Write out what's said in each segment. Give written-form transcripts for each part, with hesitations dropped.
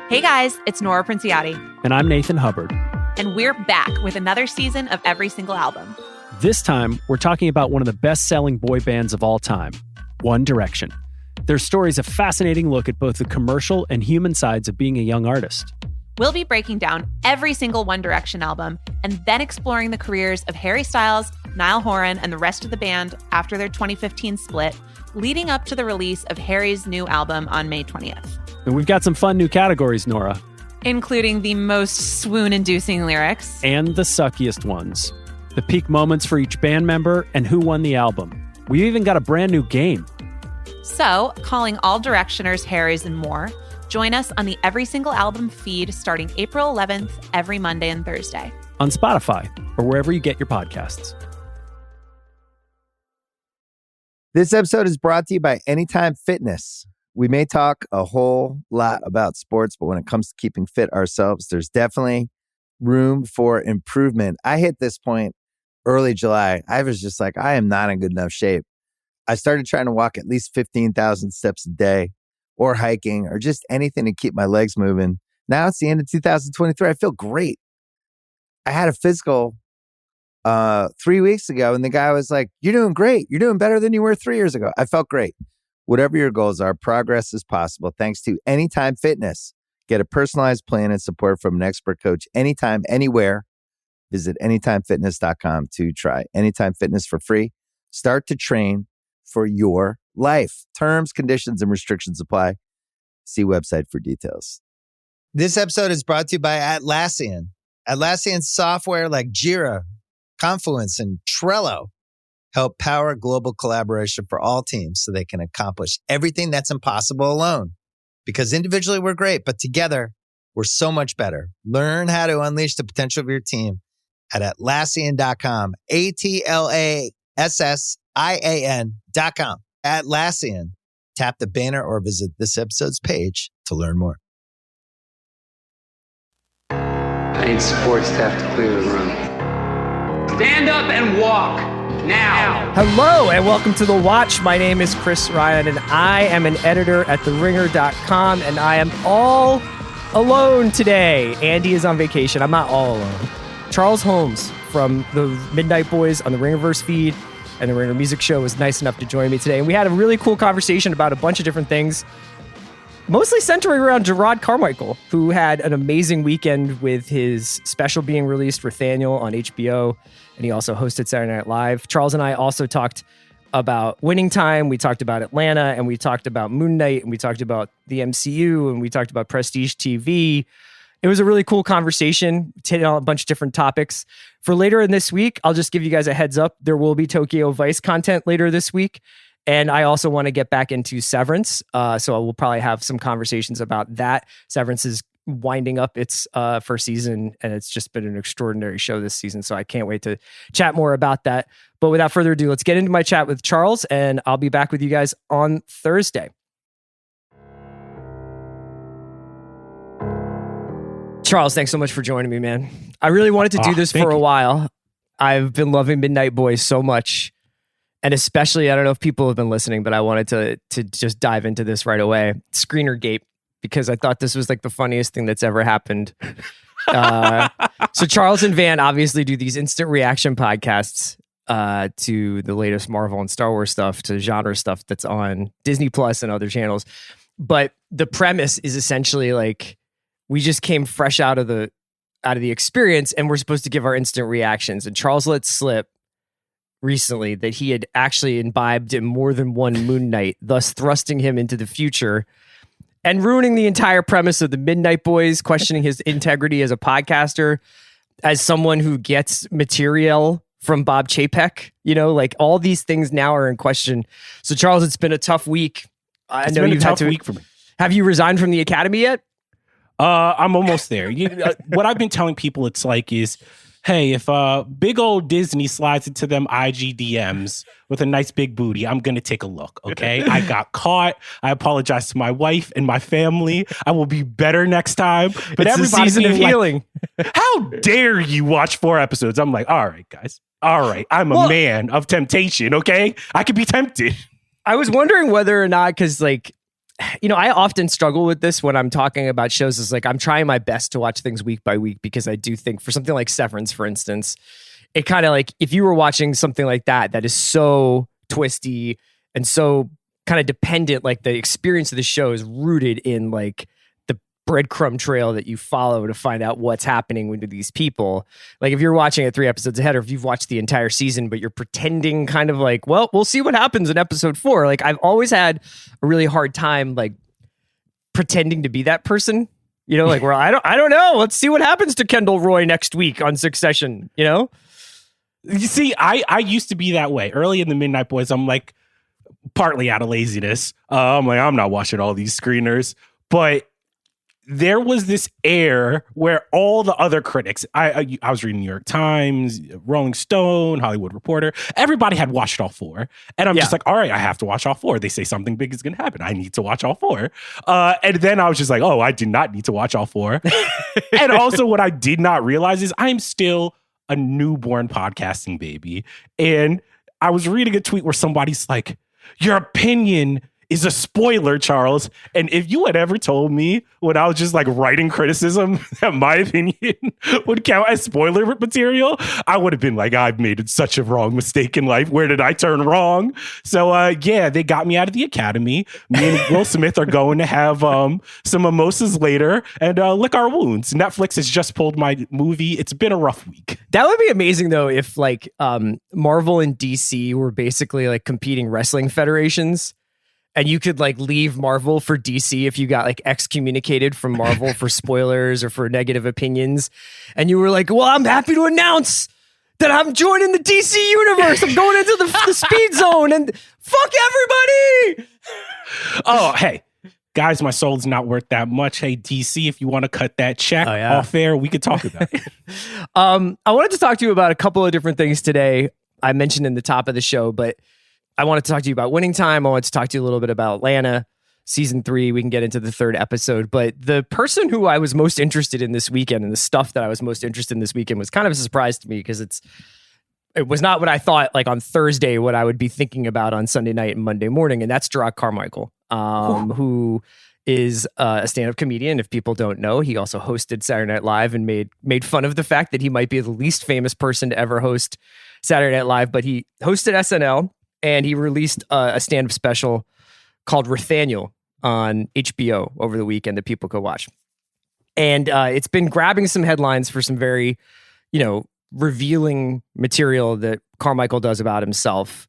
Hey guys, it's Nora Princiati. And I'm Nathan Hubbard. And we're back with another season of Every Single Album. This time, we're talking about one of the best-selling boy bands of all time, One Direction. Their story's a fascinating look at both the commercial and human sides of being a young artist. We'll be breaking down every single One Direction album and then exploring the careers of Harry Styles, Niall Horan, and the rest of the band after their 2015 split, leading up to the release of Harry's new album on May 20th. And we've got some fun new categories, Nora. Including the most swoon-inducing lyrics. And the suckiest ones. The peak moments for each band member and who won the album. We've even got a brand new game. So, calling all Directioners, Harrys, and more, join us on the Every Single Album feed starting April 11th, every Monday and Thursday. On Spotify, or wherever you get your podcasts. This episode is brought to you by Anytime Fitness. We may talk a whole lot about sports, but when it comes to keeping fit ourselves, there's definitely room for improvement. I hit this point early July. I was just like, I am not in good enough shape. I started trying to walk at least 15,000 steps a day, or hiking, or just anything to keep my legs moving. Now it's the end of 2023. I feel great. I had a physical 3 weeks ago, and the guy was like, you're doing great. You're doing better than you were 3 years ago. I felt great. Whatever your goals are, progress is possible thanks to Anytime Fitness. Get a personalized plan and support from an expert coach anytime, anywhere. Visit anytimefitness.com to try Anytime Fitness for free. Start to train for your life. Terms, conditions, and restrictions apply. See website for details. This episode is brought to you by Atlassian. Atlassian software like Jira, Confluence, and Trello help power global collaboration for all teams so they can accomplish everything that's impossible alone. Because individually we're great, but together we're so much better. Learn how to unleash the potential of your team at Atlassian.com. Atlassian.com. Atlassian. Tap the banner or visit this episode's page to learn more. I need support staff to clear the room. Stand up and walk. Now. Hello and welcome to The Watch. My name is Chris Ryan and I am an editor at TheRinger.com and I am all alone today. Andy is on vacation. I'm not all alone. Charles Holmes from the Midnight Boys on the Ringerverse feed and the Ringer Music Show was nice enough to join me today. And we had a really cool conversation about a bunch of different things, mostly centering around Jerrod Carmichael, who had an amazing weekend with his special being released, Rothaniel, on HBO. And he also hosted Saturday Night Live. Charles and I also talked about Winning Time. We talked about Atlanta, and we talked about Moon Knight, and we talked about the MCU, and we talked about Prestige TV. It was a really cool conversation, hit on a bunch of different topics. For later in this week, I'll just give you guys a heads up. There will be Tokyo Vice content later this week. And I also want to get back into Severance. So I will probably have some conversations about that. Severance is winding up its first season, and it's just been an extraordinary show this season. So I can't wait to chat more about that. But without further ado, let's get into my chat with Charles, and I'll be back with you guys on Thursday. Charles, thanks so much for joining me, man. I really wanted to do this for a while. I've been loving Midnight Boys so much. And especially, I don't know if people have been listening, but I wanted to just dive into this right away. Screenergate, because I thought this was like the funniest thing that's ever happened. So Charles and Van obviously do these instant reaction podcasts to the latest Marvel and Star Wars stuff, to genre stuff that's on Disney Plus and other channels. But the premise is essentially like, we just came fresh out of the experience and we're supposed to give our instant reactions. And Charles let slip recently that he had actually imbibed in more than one Moon Knight, thus thrusting him into the future and ruining the entire premise of the Midnight Boys, questioning his integrity as a podcaster, as someone who gets material from Bob Chapek. You know, like all these things now are in question. So Charles, it's been a tough week. I know you've had a tough week for me. Have you resigned from the Academy yet? I'm almost there. What I've been telling people it's like is, hey, if big old Disney slides into them IG DMs with a nice big booty, I'm going to take a look, okay? I got caught. I apologize to my wife and my family. I will be better next time. But it's a season of healing. Like, how dare you watch 4 episodes? I'm like, all right, guys. All right. I'm a man of temptation, okay? I could be tempted. I was wondering whether or not, because like, I often struggle with this when I'm talking about shows. Is like I'm trying my best to watch things week by week because I do think for something like Severance, for instance, it kind of like if you were watching something like that is so twisty and so kind of dependent, like the experience of the show is rooted in like the breadcrumb trail that you follow to find out what's happening with these people. Like if you're watching it 3 episodes ahead, or if you've watched the entire season, but you're pretending kind of like, well, we'll see what happens in episode 4. Like I've always had a really hard time like pretending to be that person, like where I don't know. Let's see what happens to Kendall Roy next week on Succession, You see, I used to be that way. Early in the Midnight Boys, I'm like, partly out of laziness. I'm like, I'm not watching all these screeners. But there was this air where all the other critics, I was reading New York Times, Rolling Stone, Hollywood Reporter, everybody had watched all 4. And I'm just like, all right, I have to watch all 4. They say something big is going to happen. I need to watch all 4. And then I was just like, oh, I do not need to watch all 4. And also what I did not realize is I'm still a newborn podcasting baby. And I was reading a tweet where somebody's like, your opinion is a spoiler, Charles. And if you had ever told me when I was just like writing criticism that my opinion would count as spoiler material, I would have been like, I've made such a wrong mistake in life. Where did I turn wrong? So they got me out of the academy. Me and Will Smith are going to have some mimosas later and lick our wounds. Netflix has just pulled my movie. It's been a rough week. That would be amazing though if like Marvel and DC were basically like competing wrestling federations. And you could like leave Marvel for DC if you got like excommunicated from Marvel for spoilers or for negative opinions. And you were like, well, I'm happy to announce that I'm joining the DC universe. I'm going into the speed zone and fuck everybody. Oh, hey, guys, my soul's not worth that much. Hey, DC, if you want to cut that check off air, we could talk about it. I wanted to talk to you about a couple of different things today. I mentioned in the top of the show, but I wanted to talk to you about Winning Time. I wanted to talk to you a little bit about Atlanta, season 3. We can get into the 3rd episode. But the person who I was most interested in this weekend and the stuff that I was most interested in this weekend was kind of a surprise to me because it was not what I thought like on Thursday, what I would be thinking about on Sunday night and Monday morning. And that's Jerrod Carmichael, who is a stand-up comedian. If people don't know, he also hosted Saturday Night Live and made fun of the fact that he might be the least famous person to ever host Saturday Night Live. But he hosted SNL. And he released a stand-up special called Rothaniel on HBO over the weekend that people could watch. And it's been grabbing some headlines for some very, revealing material that Carmichael does about himself,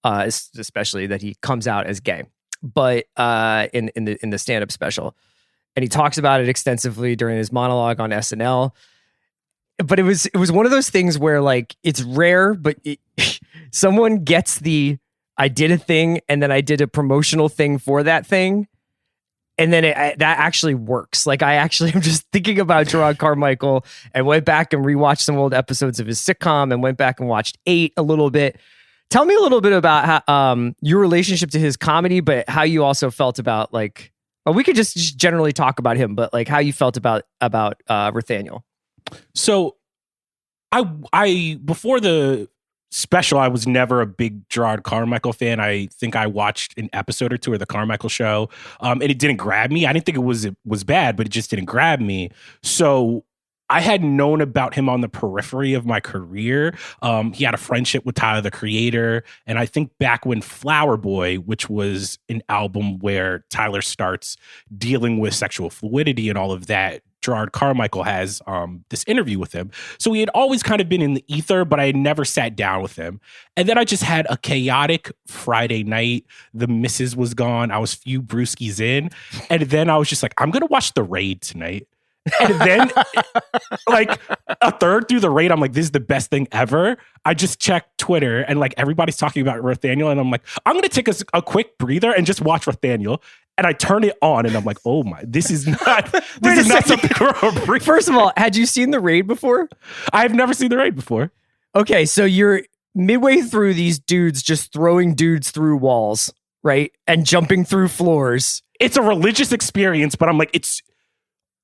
especially that he comes out as gay. But in the stand-up special, and he talks about it extensively during his monologue on SNL. But it was one of those things where like it's rare, but someone gets I did a thing and then I did a promotional thing for that thing. And then that actually works. Like I actually am just thinking about Jerrod Carmichael and went back and rewatched some old episodes of his sitcom and went back and watched 8 a little bit. Tell me a little bit about how, your relationship to his comedy, but how you also felt about like, well, we could just generally talk about him, but like how you felt about Rothaniel. So I before the special, I was never a big Jerrod Carmichael fan. I think I watched an episode or 2 of the Carmichael Show, and it didn't grab me. I didn't think it was bad, but it just didn't grab me. So I had known about him on the periphery of my career. He had a friendship with Tyler, the Creator. And I think back when Flower Boy, which was an album where Tyler starts dealing with sexual fluidity and all of that, Jerrod Carmichael has this interview with him. So he had always kind of been in the ether, but I had never sat down with him. And then I just had a chaotic Friday night. The missus was gone. I was few brewskis in. And then I was just like, I'm going to watch The Raid tonight. And then like a third through The Raid, I'm like, this is the best thing ever. I just checked Twitter and like everybody's talking about Rothaniel. And I'm like, I'm going to take a quick breather and just watch Rothaniel. And I turn it on and I'm like, oh my, this is not something for a breather. First of all, had you seen The Raid before? I've never seen The Raid before. Okay, so you're midway through these dudes just throwing dudes through walls, right? And jumping through floors. It's a religious experience, but I'm like,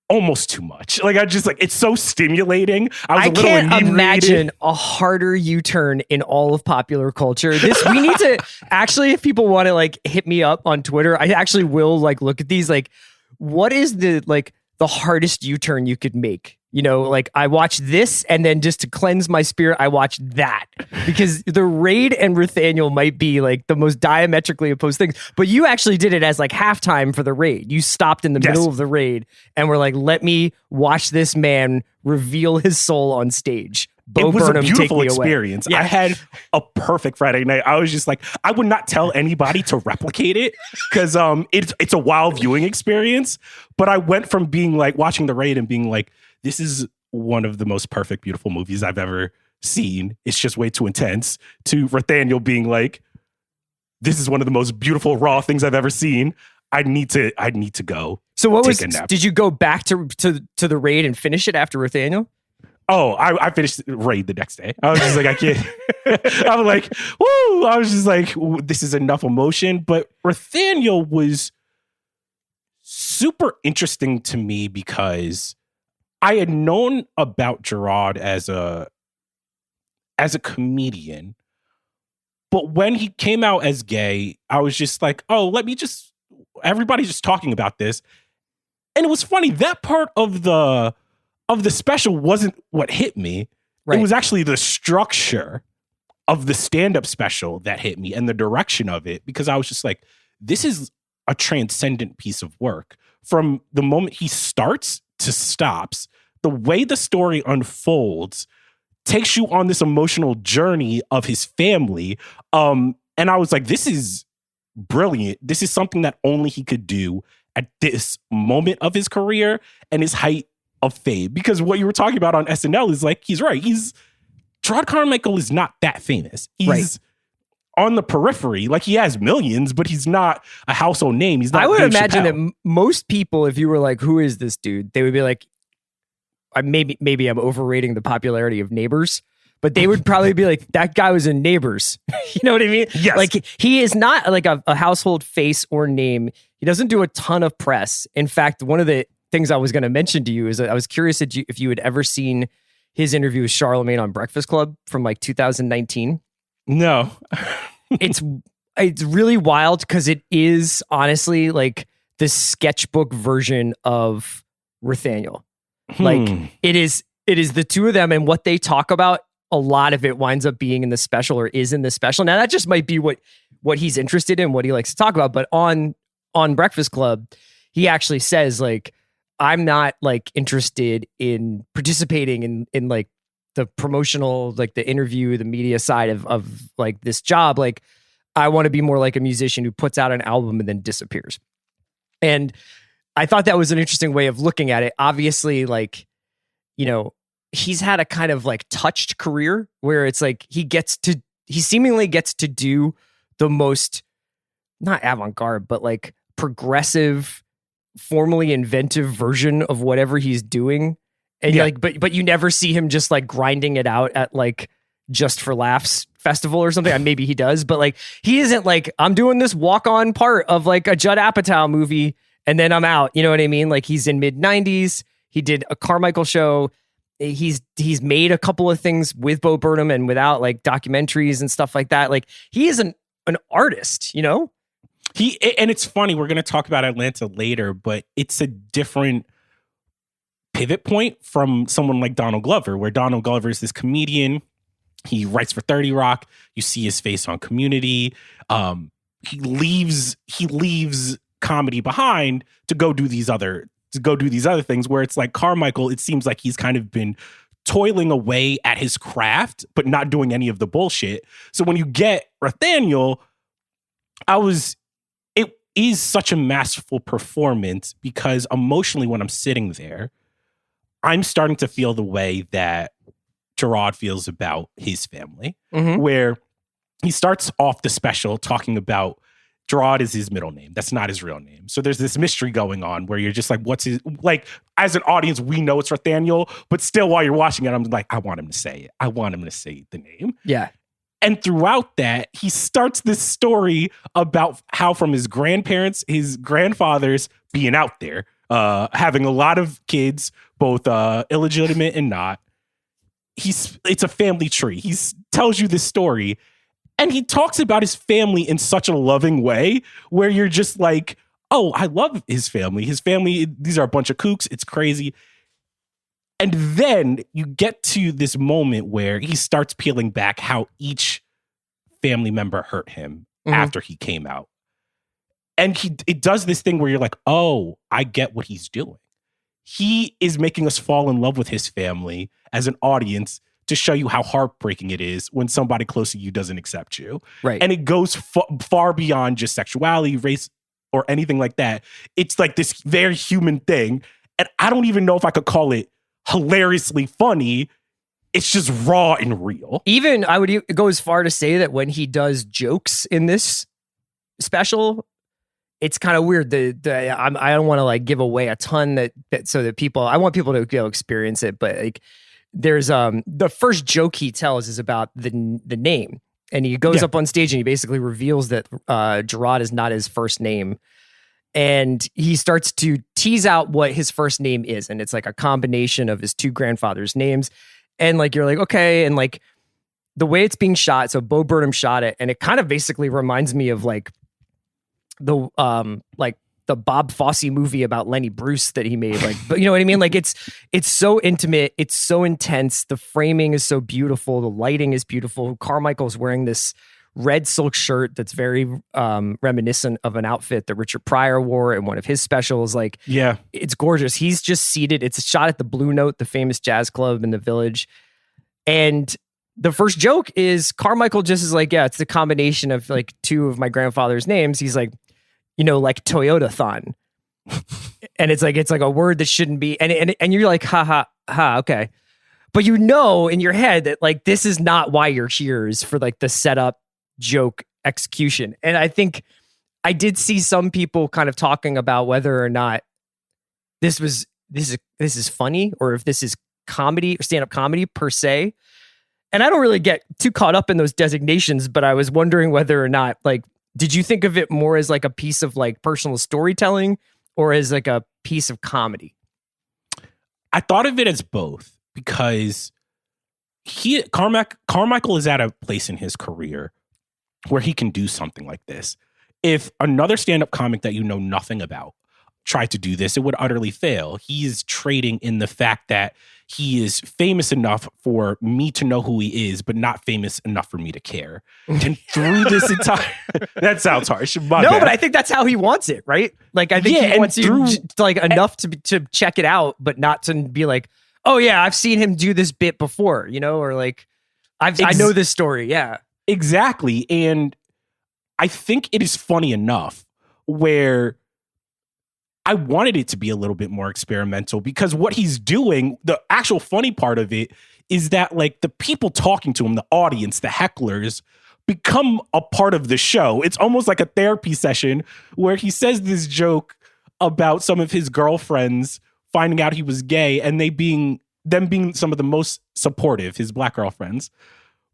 almost too much. Like I just like it's so stimulating. I can't imagine a harder U-turn in all of popular culture. We need to actually, if people want to like hit me up on Twitter, I actually will like look at these. Like, what is the hardest U-turn you could make? You know, like I watched this, and then just to cleanse my spirit, I watched that, because the Raid and Rothaniel might be like the most diametrically opposed things. But you actually did it as like halftime for the Raid. You stopped in the middle of the Raid and were like, "Let me watch this man reveal his soul on stage." It was a beautiful experience. Yeah. I had a perfect Friday night. I was just like, I would not tell anybody to replicate it, because it's a wild viewing experience. But I went from being like watching the Raid and being like, this is one of the most perfect, beautiful movies I've ever seen. It's just way too intense, to Rothaniel being like, this is one of the most beautiful, raw things I've ever seen. I need to go. So what was? Did you go back to the Raid and finish it after Rothaniel? Oh, I finished Raid the next day. I was just like, I can't. I was like, woo! I was just like, this is enough emotion. But Rothaniel was super interesting to me because I had known about Jerrod as a comedian, but when he came out as gay, I was just like, oh, everybody's just talking about this. And it was funny, that part of the special wasn't what hit me. Right. It was actually the structure of the stand-up special that hit me, and the direction of it, because I was just like, this is a transcendent piece of work. From the moment he starts to stops, the way the story unfolds takes you on this emotional journey of his family. And I was like, this is brilliant. This is something that only he could do at this moment of his career and his height of fame. Because what you were talking about on SNL is like, he's right. Jerrod Carmichael is not that famous. He's on the periphery. Like, he has millions, but he's not a household name. He's not. I would Dave imagine Chappelle. that most people, if you were like, who is this dude? They would be like, maybe I'm overrating the popularity of Neighbors, but they would probably be like, that guy was in Neighbors. You know what I mean? Yes. Like, he is not like a household face or name. He doesn't do a ton of press. In fact, one of the things I was going to mention to you is that I was curious if you had ever seen his interview with Charlemagne on Breakfast Club from like 2019. No. It's really wild, because it is honestly like the sketchbook version of Rothaniel. Like, it is the two of them, and what they talk about, a lot of it winds up being in the special or is in the special. Now, that just might be what he's interested in, what he likes to talk about. But on Breakfast Club, he actually says, like, I'm not like interested in participating in like the promotional, like the interview, the media side of like this job. Like, I want to be more like a musician who puts out an album and then disappears. And I thought that was an interesting way of looking at it. Obviously, like, you know, he's had a kind of like touched career where it's like he seemingly gets to do the most, not avant-garde, but like progressive, formally inventive version of whatever he's doing. And like, but you never see him just like grinding it out at like Just for Laughs festival or something. Maybe he does, but like, he isn't like, I'm doing this walk-on part of like a Judd Apatow movie and then I'm out. You know what I mean? Like, he's in mid-90s. He did a Carmichael show. He's made a couple of things with Bo Burnham and without, like documentaries and stuff like that. Like, he is an artist, you know? And it's funny, we're going to talk about Atlanta later, but it's a different pivot point from someone like Donald Glover, where Donald Glover is this comedian. He writes for 30 Rock. You see his face on Community. He leaves comedy behind to go do these other things, where it's like Carmichael, it seems like he's kind of been toiling away at his craft, but not doing any of the bullshit. So when you get Rothaniel, it is such a masterful performance, because emotionally when I'm sitting there, I'm starting to feel the way that Jerrod feels about his family, where he starts off the special talking about Jerrod is his middle name. That's not his real name. So there's this mystery going on where you're just like, what's his, like, as an audience, we know it's Rothaniel, but still while you're watching it, I'm like, I want him to say it. I want him to say the name. Yeah. And throughout that, he starts this story about how from his grandparents, his grandfathers being out there, having a lot of kids, both illegitimate and not. It's a family tree. He tells you this story, and he talks about his family in such a loving way where you're just like, oh, I love his family. His family, these are a bunch of kooks. It's crazy. And then you get to this moment where he starts peeling back how each family member hurt him after he came out. And it does this thing where you're like, oh, I get what he's doing. He is making us fall in love with his family as an audience to show you how heartbreaking it is when somebody close to you doesn't accept you. Right. And it goes far beyond just sexuality, race, or anything like that. It's like this very human thing. And I don't even know if I could call it hilariously funny. It's just raw and real. Even I would go as far to say that when he does jokes in this special, it's kind of weird. I don't want to like give away a ton that so that I want people to go experience it. But like, there's the first joke he tells is about the name, and he goes up on stage and he basically reveals that Jerrod is not his first name. And he starts to tease out what his first name is. And it's like a combination of his two grandfathers' names. And like, you're like, okay. And like the way it's being shot. So Bo Burnham shot it. And it kind of basically reminds me of like the Bob Fosse movie about Lenny Bruce that he made. Like, but you know what I mean? Like it's so intimate. It's so intense. The framing is so beautiful. The lighting is beautiful. Carmichael's wearing this red silk shirt that's very reminiscent of an outfit that Richard Pryor wore in one of his specials. Like, yeah, it's gorgeous. He's just seated. It's a shot at the Blue Note, the famous jazz club in the Village. And the first joke is Carmichael just is like, yeah, it's the combination of like two of my grandfather's names. He's like, you know, like Toyota-thon. And it's like a word that shouldn't be. And you're like, ha, okay. But you know in your head that like, this is not why you're here, is for like the setup, joke, execution. And I think I did see some people kind of talking about whether or not this is funny, or if this is comedy or stand-up comedy per se. And I don't really get too caught up in those designations, but I was wondering whether or not, like, did you think of it more as like a piece of like personal storytelling or as like a piece of comedy? I thought of it as both, because Carmichael is at a place in his career where he can do something like this. If another stand-up comic that you know nothing about tried to do this, it would utterly fail. He is trading in the fact that he is famous enough for me to know who he is, but not famous enough for me to care. And through this entire... that sounds harsh. But I think that's how he wants it, right? Like, I think he wants you like enough to check it out, but not to be like, oh yeah, I've seen him do this bit before, you know, or like, I know this story. Yeah. Exactly. And I think it is funny enough where I wanted it to be a little bit more experimental, because what he's doing, the actual funny part of it is that like the people talking to him, the audience, the hecklers, become a part of the show. It's almost like a therapy session where he says this joke about some of his girlfriends finding out he was gay and them being some of the most supportive, his black girlfriends,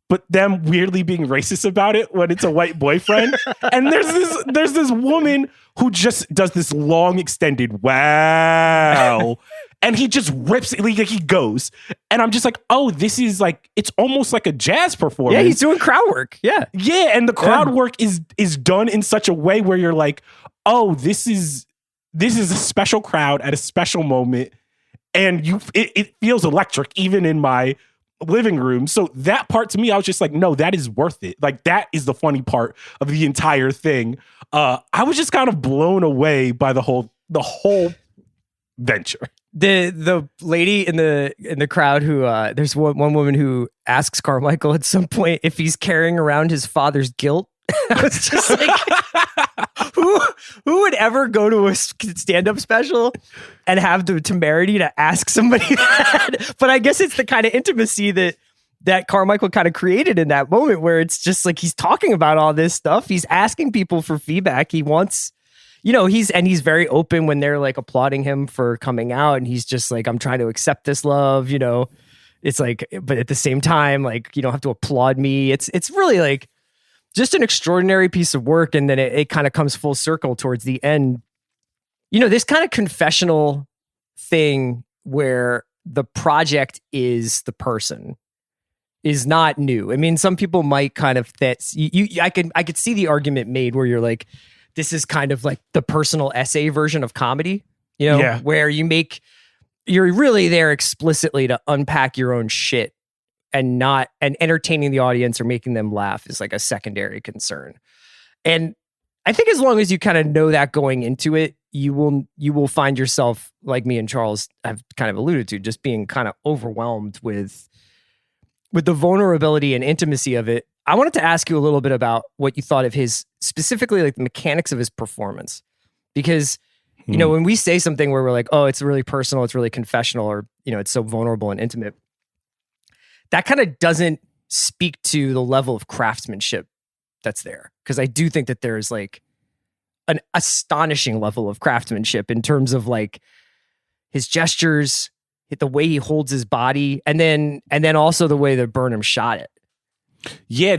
but them weirdly being racist about it when it's a white boyfriend. And there's this woman who just does this long extended wow. And he just rips it, like he goes. And I'm just like, oh, this is like, it's almost like a jazz performance. Yeah, he's doing crowd work. Yeah. Yeah, and the crowd work is done in such a way where you're like, oh, this is a special crowd at a special moment. And it feels electric even in my living room. So that part to me, I was just like, no, that is worth it. Like, that is the funny part of the entire thing. I was just kind of blown away by the whole venture. The lady in the crowd who there's one woman who asks Carmichael at some point if he's carrying around his father's guilt. I was just like, who would ever go to a stand-up special and have the temerity to ask somebody that? But I guess it's the kind of intimacy that Carmichael kind of created in that moment, where it's just like he's talking about all this stuff. He's asking people for feedback. He wants, you know, he's very open when they're like applauding him for coming out, and he's just like, I'm trying to accept this love, you know. It's like, but at the same time, like, you don't have to applaud me. It's really like just an extraordinary piece of work. And then it kind of comes full circle towards the end this kind of confessional thing where the project is the person is not new. I mean, some people might kind of I could see the argument made where you're like, this is kind of like the personal essay version of comedy, where you're really there explicitly to unpack your own shit and entertaining the audience or making them laugh is like a secondary concern. And I think as long as you kind of know that going into it, you will find yourself, like me and Charles have kind of alluded to, just being kind of overwhelmed with the vulnerability and intimacy of it. I wanted to ask you a little bit about what you thought of his, specifically like the mechanics of his performance. Because, when we say something where we're like, oh, it's really personal, it's really confessional, or, it's so vulnerable and intimate, that kind of doesn't speak to the level of craftsmanship that's there. Because I do think that there's like an astonishing level of craftsmanship in terms of like his gestures, the way he holds his body, and then also the way that Burnham shot it. Yeah,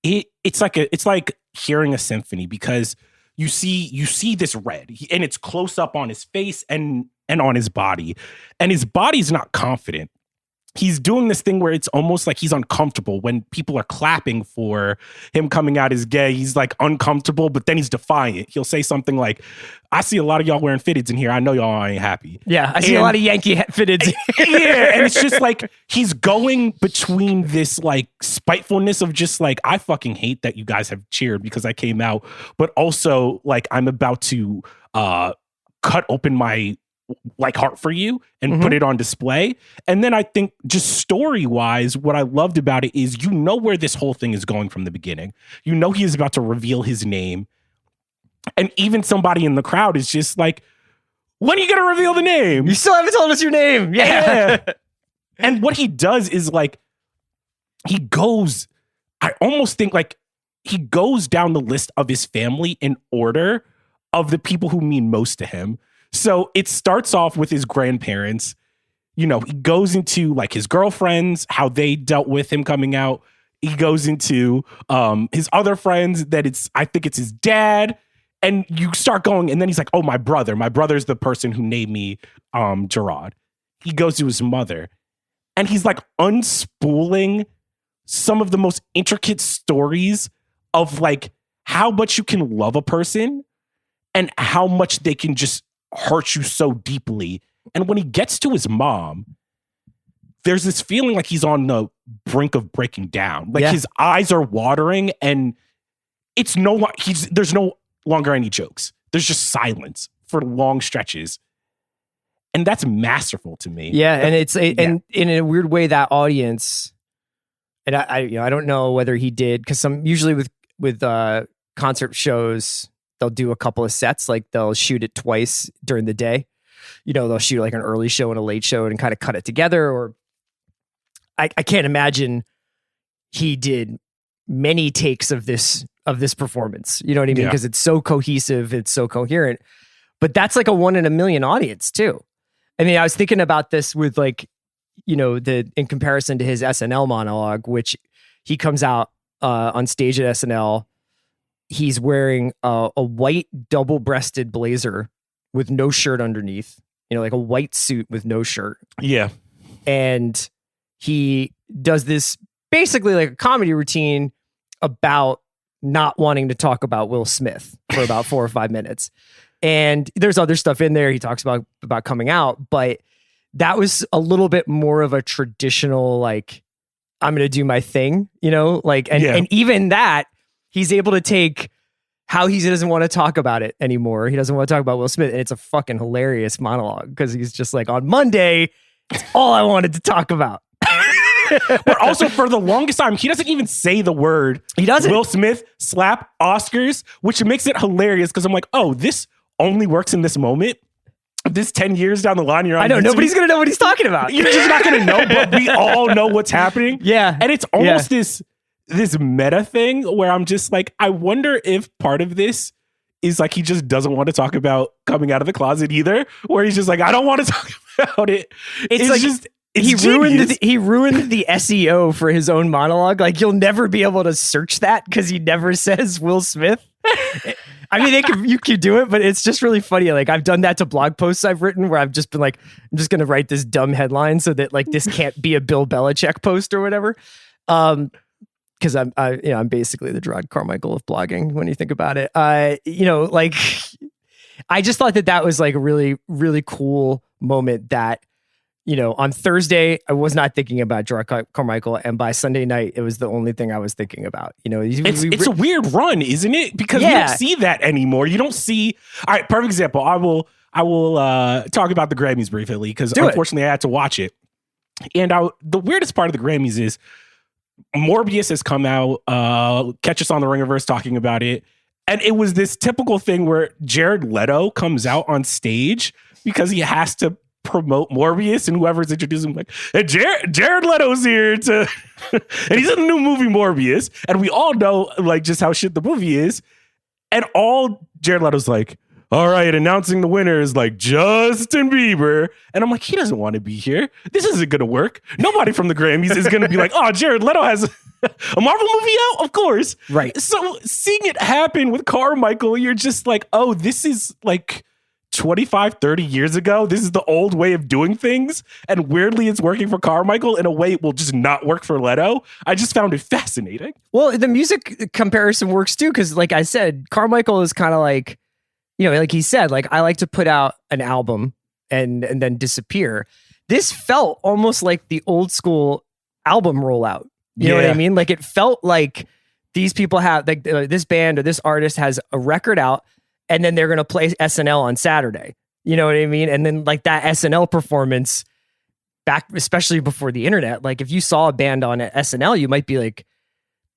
it's like hearing a symphony, because you see this red, and it's close up on his face and on his body, and his body's not confident. He's doing this thing where it's almost like he's uncomfortable when people are clapping for him coming out as gay. He's like uncomfortable, but then he's defiant. He'll say something like, I see a lot of y'all wearing fitteds in here. I know y'all ain't happy. Yeah, I see a lot of Yankee fitteds. Yeah, and it's just like he's going between this like spitefulness of just like, I fucking hate that you guys have cheered because I came out, but also like I'm about to cut open my like heart for you and put it on display. And then I think just story-wise, what I loved about it is where this whole thing is going from the beginning. He is about to reveal his name. And even somebody in the crowd is just like, when are you going to reveal the name? You still haven't told us your name. Yeah. And what he does is like, I almost think like he goes down the list of his family in order of the people who mean most to him. So it starts off with his grandparents. He goes into like his girlfriends, how they dealt with him coming out. He goes into his other friends I think it's his dad. And you start going, and then he's like, oh, my brother. My brother's the person who named me Jerrod. He goes to his mother, and he's like unspooling some of the most intricate stories of like how much you can love a person and how much they can just hurt you so deeply. And when he gets to his mom, there's this feeling like he's on the brink of breaking down. Like his eyes are watering, and there's no longer any jokes. There's just silence for long stretches. And that's masterful to me. Yeah, and and in a weird way, that audience, and I don't know whether he did, because usually with concert shows, they'll do a couple of sets, like they'll shoot it twice during the day. They'll shoot like an early show and a late show and kind of cut it together. Or I can't imagine he did many takes of this performance. You know what I mean? Because it's so cohesive, it's so coherent. But that's like a 1 in a million audience too. I mean, I was thinking about this with like, in comparison to his SNL monologue, which he comes out on stage at SNL. He's wearing a white double-breasted blazer with no shirt underneath, like a white suit with no shirt. Yeah. And he does this basically like a comedy routine about not wanting to talk about Will Smith for about 4 or 5 minutes. And there's other stuff in there. He talks about coming out, but that was a little bit more of a traditional, like, I'm going to do my thing, and even that, he's able to take how he doesn't want to talk about it anymore. He doesn't want to talk about Will Smith. And it's a fucking hilarious monologue because he's just like, on Monday, it's all I wanted to talk about. But also for the longest time, he doesn't even say the word. He doesn't. Will Smith slap Oscars, which makes it hilarious because I'm like, oh, this only works in this moment. This 10 years down the line, you're on I know, YouTube. nobody's going to know what he's talking about. You're just not going to know, but we all know what's happening. Yeah. And it's almost this meta thing where I'm just like, I wonder if part of this is like he just doesn't want to talk about coming out of the closet either, where he's just like, I don't want to talk about it. It's like just... He ruined the SEO for his own monologue. Like, you'll never be able to search that because he never says Will Smith. I mean, you could do it, but it's just really funny. Like I've done that to blog posts I've written where I've just been like, I'm just going to write this dumb headline so that like this can't be a Bill Belichick post or whatever. Because I'm basically the Jerrod Carmichael of blogging when you think about it. Like I just thought that was like a really, really cool moment that, on Thursday, I was not thinking about Jerrod Carmichael. And by Sunday night, it was the only thing I was thinking about. It's a weird run, isn't it? Because we don't see that anymore. You don't see. All right, perfect example. I will talk about the Grammys briefly because unfortunately I had to watch it. And the weirdest part of the Grammys is Morbius has come out. Catch Us on the Ringerverse talking about it. And it was this typical thing where Jared Leto comes out on stage because he has to promote Morbius, and whoever's introducing him like, hey, Jared Leto's here and he's in the new movie Morbius, and we all know like just how shit the movie is, and all Jared Leto's like, all right, announcing the winner is like Justin Bieber, and I'm like, he doesn't want to be here. This isn't gonna work. Nobody from the Grammys is gonna be like, oh, Jared Leto has a Marvel movie out, of course, right? So seeing it happen with Carmichael, you're just like, oh, this is like 25, 30 years ago. This is the old way of doing things. And weirdly, it's working for Carmichael in a way it will just not work for Leto. I just found it fascinating. Well, the music comparison works too, because like I said, Carmichael is kind of like, like he said, like I like to put out an album and then disappear. This felt almost like the old school album rollout. You know what I mean? Like it felt like these people have like this band or this artist has a record out, and then they're going to play SNL on Saturday. You know what I mean? And then like that SNL performance back, especially before the internet, like if you saw a band on SNL, you might be like,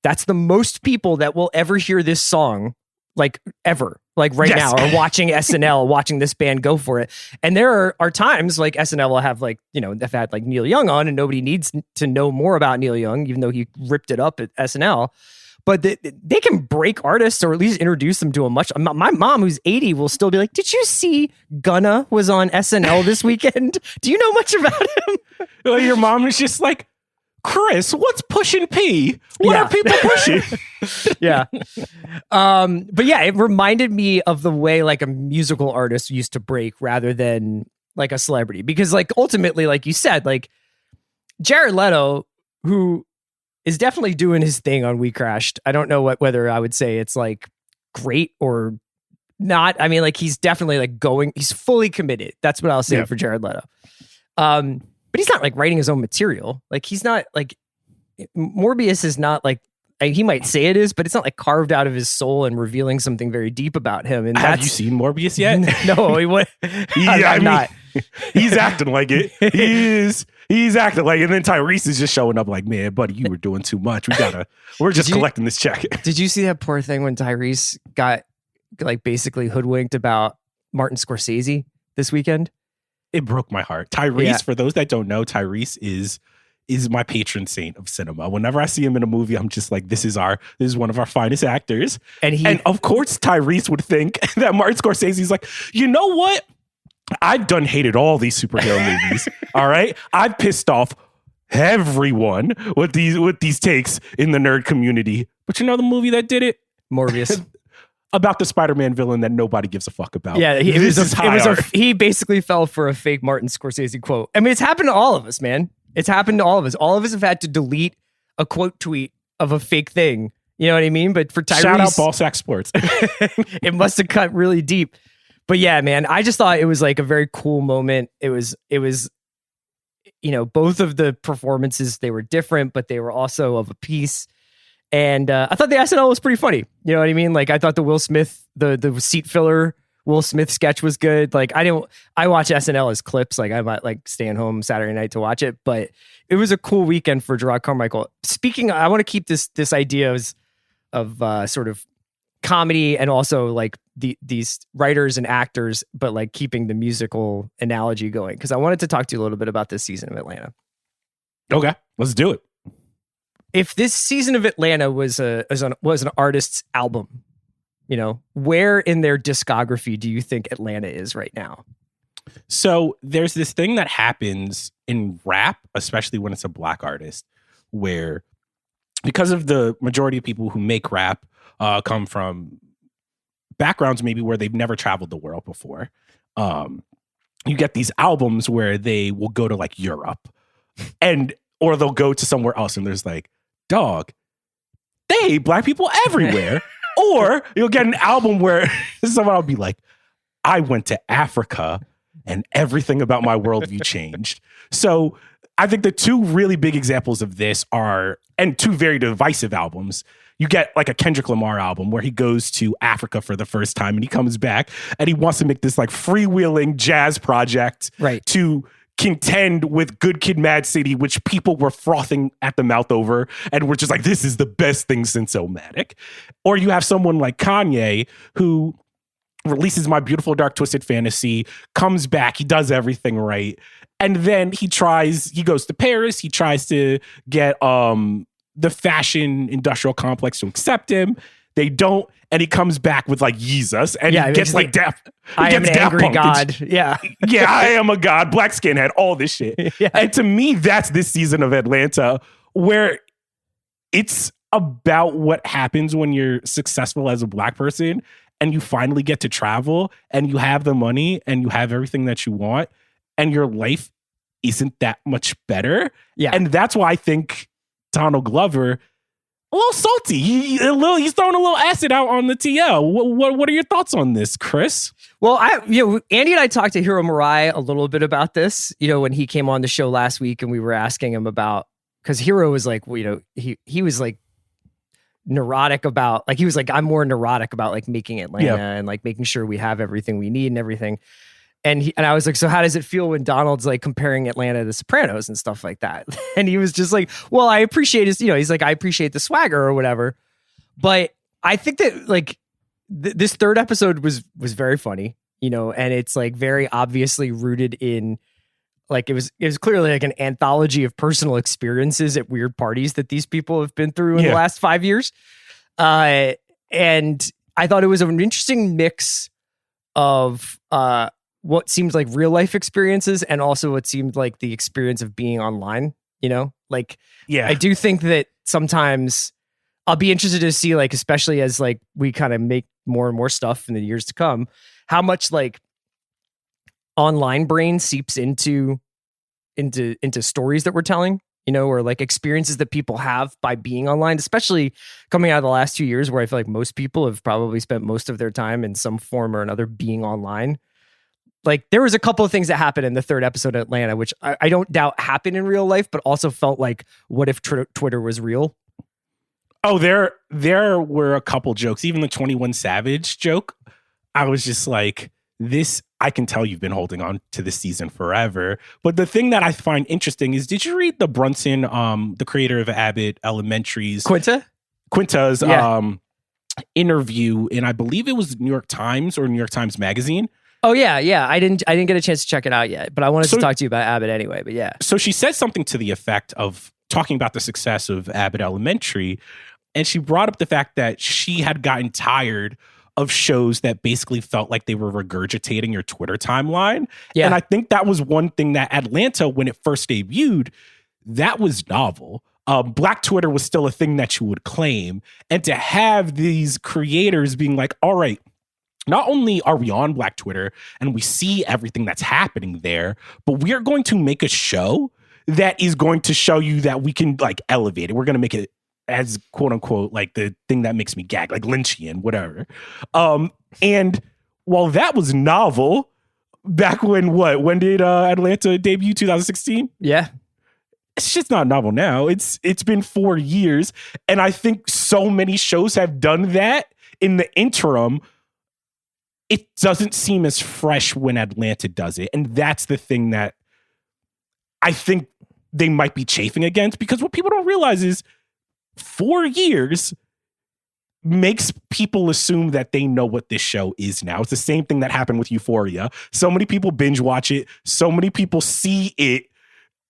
that's the most people that will ever hear this song, like ever, like right now, or watching SNL, watching this band go for it. And there are times like SNL will have like, they've had like Neil Young on, and nobody needs to know more about Neil Young, even though he ripped it up at SNL. But they can break artists or at least introduce them to a much. My mom, who's 80, will still be like, did you see Gunna was on SNL this weekend? Do you know much about him? Well, your mom is just like, Chris, what's pushing P? What are people pushing? Yeah. But yeah, it reminded me of the way like a musical artist used to break rather than like a celebrity. Because like ultimately, like you said, like Jared Leto, who is definitely doing his thing on We Crashed. I don't know whether I would say it's like great or not. I mean, like he's definitely like he's fully committed. That's what I'll say for Jared Leto. But he's not like writing his own material. Like he's not like Morbius is not like, he might say it is, but it's not like carved out of his soul and revealing something very deep about him. And have you seen Morbius yet? No, he would. I'm not. He's acting like it. He's acting like it. And then Tyrese is just showing up like, man, buddy, you were doing too much. We're just collecting this check. Did you see that poor thing when Tyrese got like basically hoodwinked about Martin Scorsese this weekend? It broke my heart. Tyrese, for those that don't know, Tyrese is my patron saint of cinema. Whenever I see him in a movie, I'm just like, this is one of our finest actors. And of course, Tyrese would think that Martin Scorsese's like, you know what? I've done hated all these superhero movies. All right. I've pissed off everyone with these takes in the nerd community. But you know the movie that did it? Morbius. About the Spider-Man villain that nobody gives a fuck about. Yeah, he basically fell for a fake Martin Scorsese quote. I mean, it's happened to all of us, man. It's happened to all of us. All of us have had to delete a quote tweet of a fake thing. You know what I mean? But for Tyrese, shout out Ballsack Sports. It must have cut really deep. But yeah, man, I just thought it was like a very cool moment. It was, both of the performances, they were different, but they were also of a piece. And I thought the SNL was pretty funny. You know what I mean? Like I thought the Will Smith, the seat filler Will Smith sketch was good. Like I watch SNL as clips. Like I might like staying home Saturday night to watch it, but it was a cool weekend for Jerrod Carmichael. Speaking, I want to keep this idea of sort of comedy and also like these writers and actors, but like keeping the musical analogy going. Because I wanted to talk to you a little bit about this season of Atlanta. Okay, let's do it. If this season of Atlanta was an artist's album, where in their discography do you think Atlanta is right now? So there's this thing that happens in rap, especially when it's a black artist, where because of the majority of people who make rap come from backgrounds maybe where they've never traveled the world before. You get these albums where they will go to like Europe or they'll go to somewhere else and there's like, dog, they hate black people everywhere. Or you'll get an album where someone will be like, I went to Africa and everything about my worldview changed. So I think the two really big examples of this and two very divisive albums. You get like a Kendrick Lamar album where he goes to Africa for the first time and he comes back and he wants to make this like freewheeling jazz project to contend with Good Kid, Mad City, which people were frothing at the mouth over and were just like, this is the best thing since Illmatic. Or you have someone like Kanye who releases My Beautiful Dark Twisted Fantasy, comes back, he does everything right. And then he goes to Paris, he tries to get the fashion industrial complex to accept him. They don't, and he comes back with like Yeezus, and he gets like Daft. I am an angry god. Yeah, I am a god. Black skinhead. All this shit. Yeah. And to me, that's this season of Atlanta, where it's about what happens when you're successful as a black person, and you finally get to travel, and you have the money, and you have everything that you want, and your life isn't that much better. Yeah, and that's why I think Donald Glover, a little salty. He's throwing a little acid out on the TL. What are your thoughts on this, Chris? Well, Andy and I talked to Hiro Murai a little bit about this, when he came on the show last week and we were asking him about, because Hiro was like, he was like neurotic about, like, he was like, I'm more neurotic about like making Atlanta and like making sure we have everything we need and everything. And I was like, so how does it feel when Donald's like comparing Atlanta to The Sopranos and stuff like that? And he was just like, well, I appreciate his, he's like, I appreciate the swagger or whatever. But I think that like this third episode was very funny, and it's like very obviously rooted in like, it was clearly like an anthology of personal experiences at weird parties that these people have been through in the last 5 years. And I thought it was an interesting mix of, what seemed like real life experiences and also what seemed like the experience of being online, I do think that sometimes I'll be interested to see, like, especially as like we kind of make more and more stuff in the years to come, how much like online brain seeps into stories that we're telling, or like experiences that people have by being online, especially coming out of the last 2 years where I feel like most people have probably spent most of their time in some form or another being online. Like there was a couple of things that happened in the third episode of Atlanta, which I don't doubt happened in real life, but also felt like, what if Twitter was real? Oh, there were a couple jokes. Even the 21 Savage joke, I was just like, this, I can tell you've been holding on to this season forever. But the thing that I find interesting is, did you read the Brunson, the creator of Abbott Elementary's Quinta's interview in, I believe it was New York Times or New York Times Magazine? Oh yeah. I didn't get a chance to check it out yet, but I wanted to talk to you about Abbott anyway. But yeah. So she said something to the effect of talking about the success of Abbott Elementary, and she brought up the fact that she had gotten tired of shows that basically felt like they were regurgitating your Twitter timeline. Yeah. And I think that was one thing that Atlanta, when it first debuted, that was novel. Black Twitter was still a thing that you would claim, and to have these creators being like, all right, not only are we on Black Twitter and we see everything that's happening there, but we are going to make a show that is going to show you that we can like elevate it. We're going to make it as quote unquote, like the thing that makes me gag, like Lynchian, whatever. And while that was novel back when did Atlanta debut? 2016? Yeah. It's just not novel now. It's been 4 years. And I think so many shows have done that in the interim. It doesn't seem as fresh when Atlanta does it. And that's the thing that I think they might be chafing against, because what people don't realize is 4 years makes people assume that they know what this show is now. It's the same thing that happened with Euphoria. So many people binge watch it. So many people see it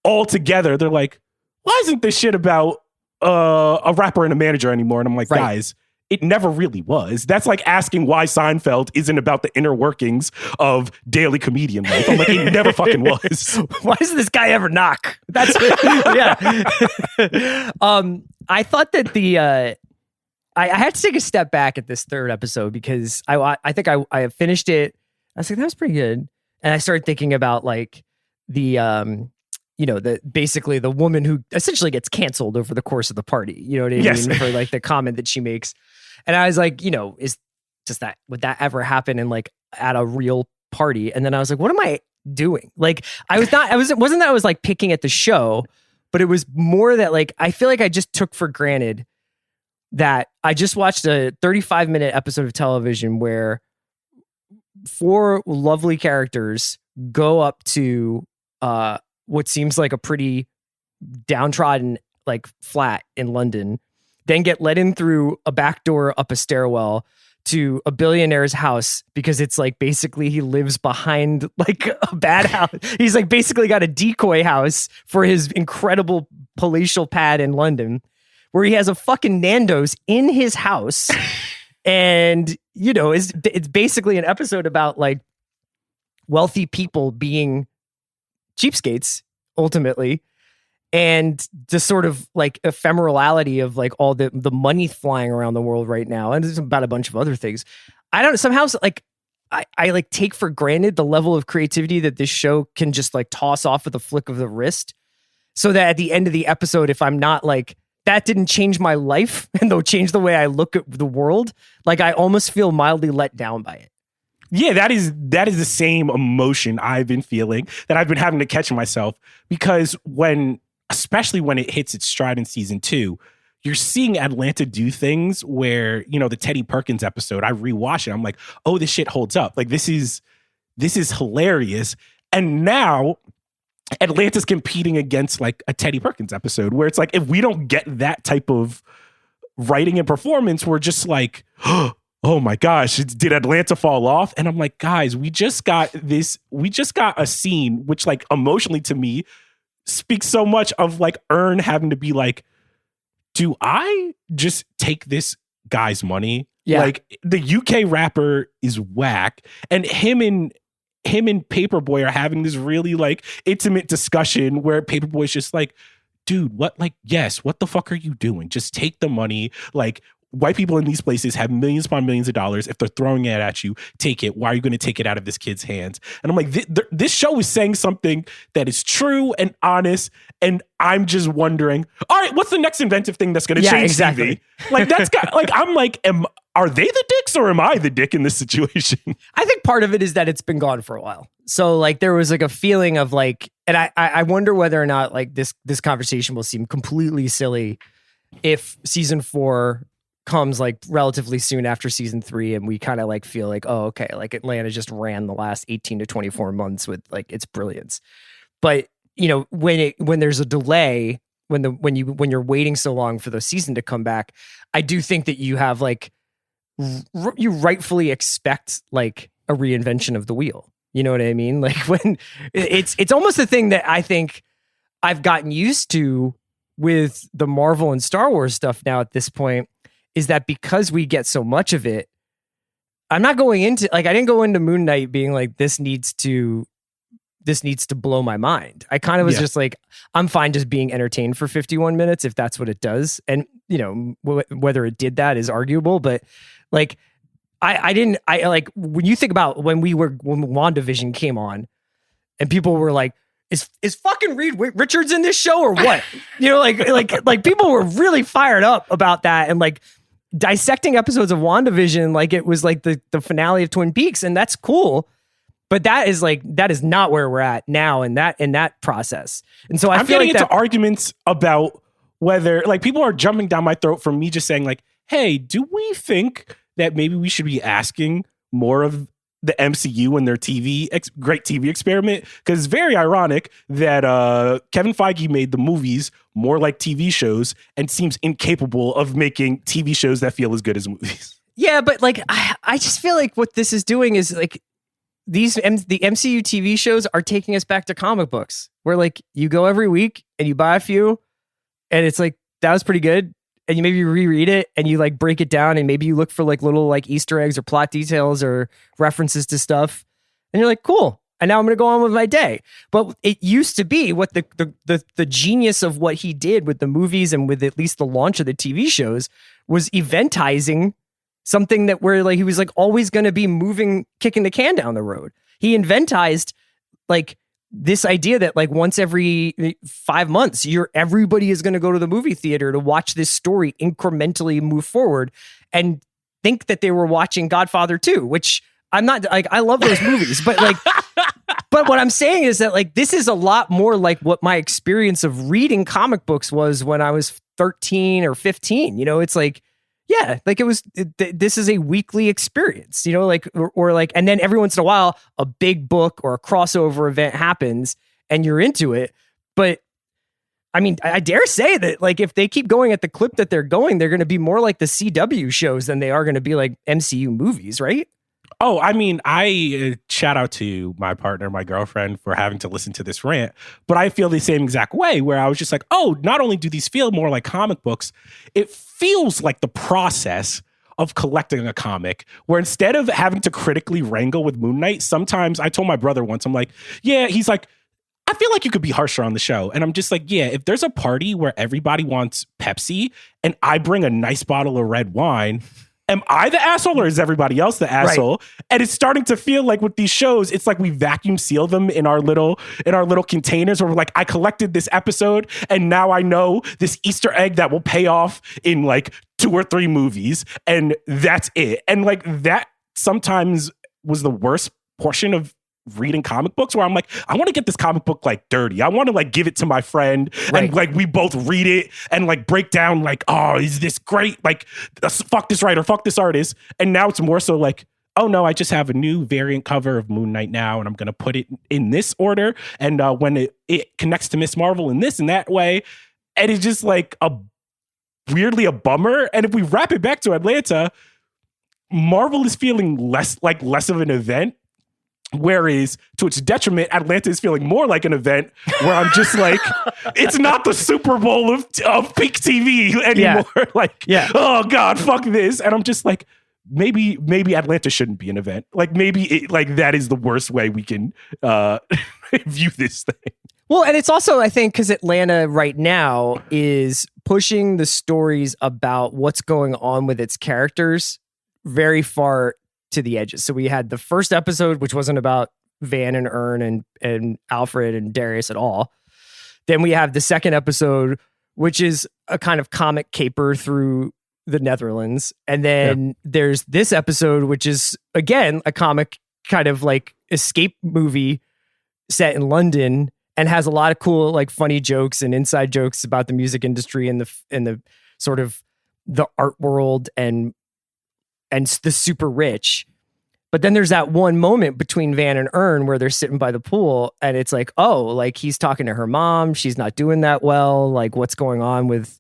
all together. They're like, why isn't this shit about a rapper and a manager anymore? And I'm like, guys, it never really was. That's like asking why Seinfeld isn't about the inner workings of daily comedian life. I'm like, it never fucking was. Why doesn't this guy ever knock? That's yeah. I thought that I had to take a step back at this third episode because I think I finished it. I was like, that was pretty good. And I started thinking about like the, basically the woman who essentially gets canceled over the course of the party. You know what I mean? For like the comment that she makes. And I was like, would that ever happen in like at a real party? And then I was like, what am I doing? Like wasn't that I was like picking at the show, but it was more that like, I feel like I just took for granted that I just watched a 35-minute episode of television where 4 lovely characters go up to what seems like a pretty downtrodden like flat in London, then get let in through a back door up a stairwell to a billionaire's house because it's like basically he lives behind like a bad house. He's like basically got a decoy house for his incredible palatial pad in London, where he has a fucking Nando's in his house. And, it's basically an episode about like wealthy people being cheapskates ultimately. And the sort of like ephemerality of like all the money flying around the world right now. And it's about a bunch of other things. I don't somehow like, I like take for granted the level of creativity that this show can just like toss off with a flick of the wrist. So that at the end of the episode, if I'm not like, that didn't change my life and they'll change the way I look at the world, like I almost feel mildly let down by it. Yeah, that is the same emotion I've been feeling, that I've been having to catch myself, because especially when it hits its stride in season 2, you're seeing Atlanta do things where, the Teddy Perkins episode, I rewatch it. I'm like, oh, this shit holds up. Like this is hilarious. And now Atlanta's competing against like a Teddy Perkins episode where it's like, if we don't get that type of writing and performance, we're just like, oh my gosh, did Atlanta fall off? And I'm like, guys, we just got a scene which like emotionally to me speaks so much of like Earn having to be like, do I just take this guy's money? Yeah. Like the UK rapper is whack, and him and Paperboy are having this really like intimate discussion where Paperboy's just like, dude, what the fuck are you doing? Just take the money. Like, white people in these places have millions upon millions of dollars. If they're throwing it at you, take it. Why are you going to take it out of this kid's hands? And I'm like, this show is saying something that is true and honest. And I'm just wondering, all right, what's the next inventive thing that's going to change TV? Like, that's got, like, I'm like, are they the dicks or am I the dick in this situation? I think part of it is that it's been gone for a while. So like there was like a feeling of like, and I wonder whether or not like this conversation will seem completely silly if season 4 comes like relatively soon after season 3 and we kind of like feel like, oh, okay, like Atlanta just ran the last 18 to 24 months with like its brilliance. But when there's a delay, when you're waiting so long for the season to come back, I do think that you have like you rightfully expect like a reinvention of the wheel. You know what I mean? Like when it's almost a thing that I think I've gotten used to with the Marvel and Star Wars stuff now at this point, is that because we get so much of it, I'm not going into like, I didn't go into Moon Knight being like, this needs to blow my mind. I kind of was just like, I'm fine just being entertained for 51 minutes if that's what it does. And whether it did that is arguable, but like, I like when you think about when WandaVision came on and people were like, is fucking Reed Richards in this show or what? Like people were really fired up about that and like dissecting episodes of WandaVision like it was like the finale of Twin Peaks, and that's cool. But that is not where we're at now in that process. And so I'm getting into arguments about whether like people are jumping down my throat from me just saying like, hey, do we think that maybe we should be asking more of the MCU and their great TV experiment? Because it's very ironic that Kevin Feige made the movies more like TV shows and seems incapable of making TV shows that feel as good as movies. Yeah, but like I just feel like what this is doing is like the MCU TV shows are taking us back to comic books, where like you go every week and you buy a few, and it's like that was pretty good. And you maybe reread it and you like break it down and maybe you look for like little like Easter eggs or plot details or references to stuff. And you're like, cool. and now I'm going to go on with my day. But it used to be what the genius of what he did with the movies and with at least the launch of the TV shows was eventizing something that where like he was like always going to be moving, kicking the can down the road. He inventized like this idea that like once every 5 months, everybody is going to go to the movie theater to watch this story incrementally move forward and think that they were watching Godfather 2, which I'm not like, I love those movies, but like, but what I'm saying is that like, this is a lot more like what my experience of reading comic books was when I was 13 or 15, you know, it's like, yeah, like this is a weekly experience, you know, like, or like, and then every once in a while, a big book or a crossover event happens and you're into it. But I mean, I dare say that like, if they keep going at the clip that they're going, they're going to be more like the CW shows than they are going to be like MCU movies, right? Oh, I mean, I shout out to my partner, my girlfriend, for having to listen to this rant, but I feel the same exact way where I was just like, oh, not only do these feel more like comic books, it feels like the process of collecting a comic where instead of having to critically wrangle with Moon Knight, sometimes I told my brother once, I'm like, yeah, he's like, I feel like you could be harsher on the show. And I'm just like, yeah, if there's a party where everybody wants Pepsi and I bring a nice bottle of red wine, am I the asshole or is everybody else the asshole? Right. And it's starting to feel like with these shows, it's like we vacuum seal them in our little containers where we're like, I collected this episode and now I know this Easter egg that will pay off in like 2 or 3 movies. And that's it. And like that sometimes was the worst portion of reading comic books where I'm like, I want to get this comic book like dirty. I want to like give it to my friend and like we both read it and like break down like, oh, is this great? Like fuck this writer, fuck this artist. And now it's more so like, oh no, I just have a new variant cover of Moon Knight now and I'm going to put it in this order. And when it connects to Miss Marvel in this and that way. And it's just like weirdly a bummer. And if we wrap it back to Atlanta, Marvel is feeling less of an event. Whereas, to its detriment, Atlanta is feeling more like an event where I'm just like, it's not the Super Bowl of peak TV anymore. Oh God, fuck this. And I'm just like, maybe Atlanta shouldn't be an event. Like maybe that is the worst way we can view this thing. Well, and it's also, I think, because Atlanta right now is pushing the stories about what's going on with its characters very far to the edges. So we had the first episode, which wasn't about Van and Ern and Alfred and Darius at all. Then we have the second episode, which is a kind of comic caper through the Netherlands. And then there's this episode, which is, again, a comic kind of like escape movie set in London and has a lot of cool, like funny jokes and inside jokes about the music industry and the sort of the art world and the super rich. But then there's that one moment between Van and Ern where they're sitting by the pool and it's like, oh, like he's talking to her mom. She's not doing that well. Like what's going on with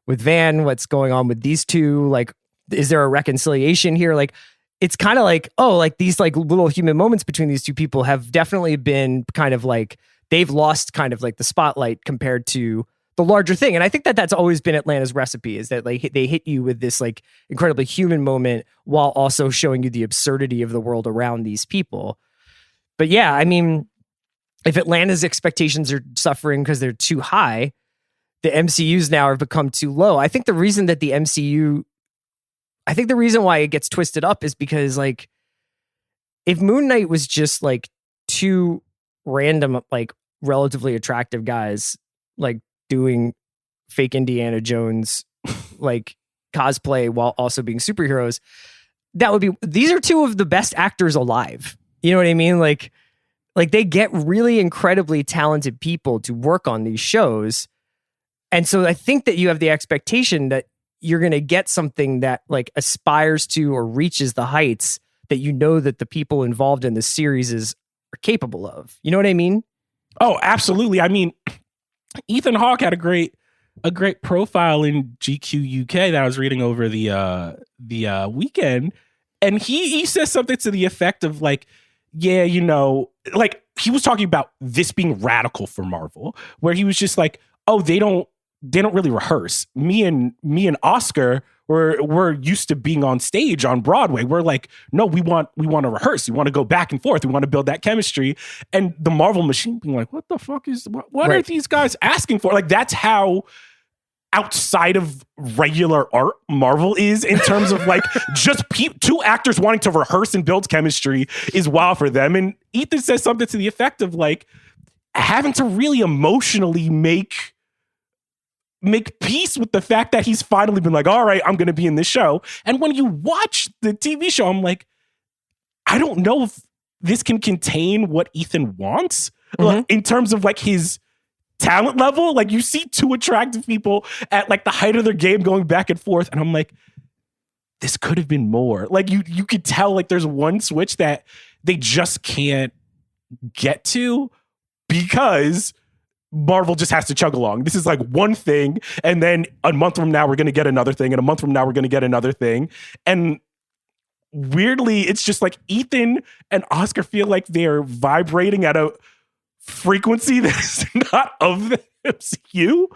Van? What's going on with these two? Like, is there a reconciliation here? Like, it's kind of like, oh, like these like little human moments between these two people have definitely been kind of like, they've lost kind of like the spotlight compared to the larger thing. And I think that that's always been Atlanta's recipe, is that like they hit you with this like incredibly human moment while also showing you the absurdity of the world around these people. But yeah, I mean, if Atlanta's expectations are suffering because they're too high, the MCU's now have become too low. I think the reason that the reason why it gets twisted up is because like if Moon Knight was just like 2 random, like relatively attractive guys, like doing fake Indiana Jones like cosplay while also being superheroes, these are 2 of the best actors alive. You know what I mean? Like they get really incredibly talented people to work on these shows. And so I think that you have the expectation that you're going to get something that like aspires to or reaches the heights that you know that the people involved in the series are capable of. You know what I mean? Oh, absolutely. I mean, Ethan Hawke had a great profile in GQ UK that I was reading over the weekend, and he says something to the effect of like, yeah, you know, like he was talking about this being radical for Marvel, where he was just like, oh, they don't they don't really rehearse. Me and Oscar we're used to being on stage on Broadway. We're like, no, we want to rehearse. We want to go back and forth. We want to build that chemistry. And the Marvel machine being like, what the fuck is what are these guys asking for? Like, that's how outside of regular art Marvel is in terms of like just two actors wanting to rehearse and build chemistry is wild for them. And Ethan says something to the effect of like having to really emotionally make peace with the fact that he's finally been like, all right, I'm going to be in this show. And when you watch the TV show, I'm like, I don't know if this can contain what Ethan wants in terms of like his talent level. Like, you see two attractive people at like the height of their game going back and forth. And I'm like, this could have been more. Like, you could tell like there's one switch that they just can't get to because Marvel just has to chug along. This is like one thing, and then a month from now we're going to get another thing, and a month from now we're going to get another thing. And weirdly, it's just like Ethan and Oscar feel like they're vibrating at a frequency that's not of the MCU.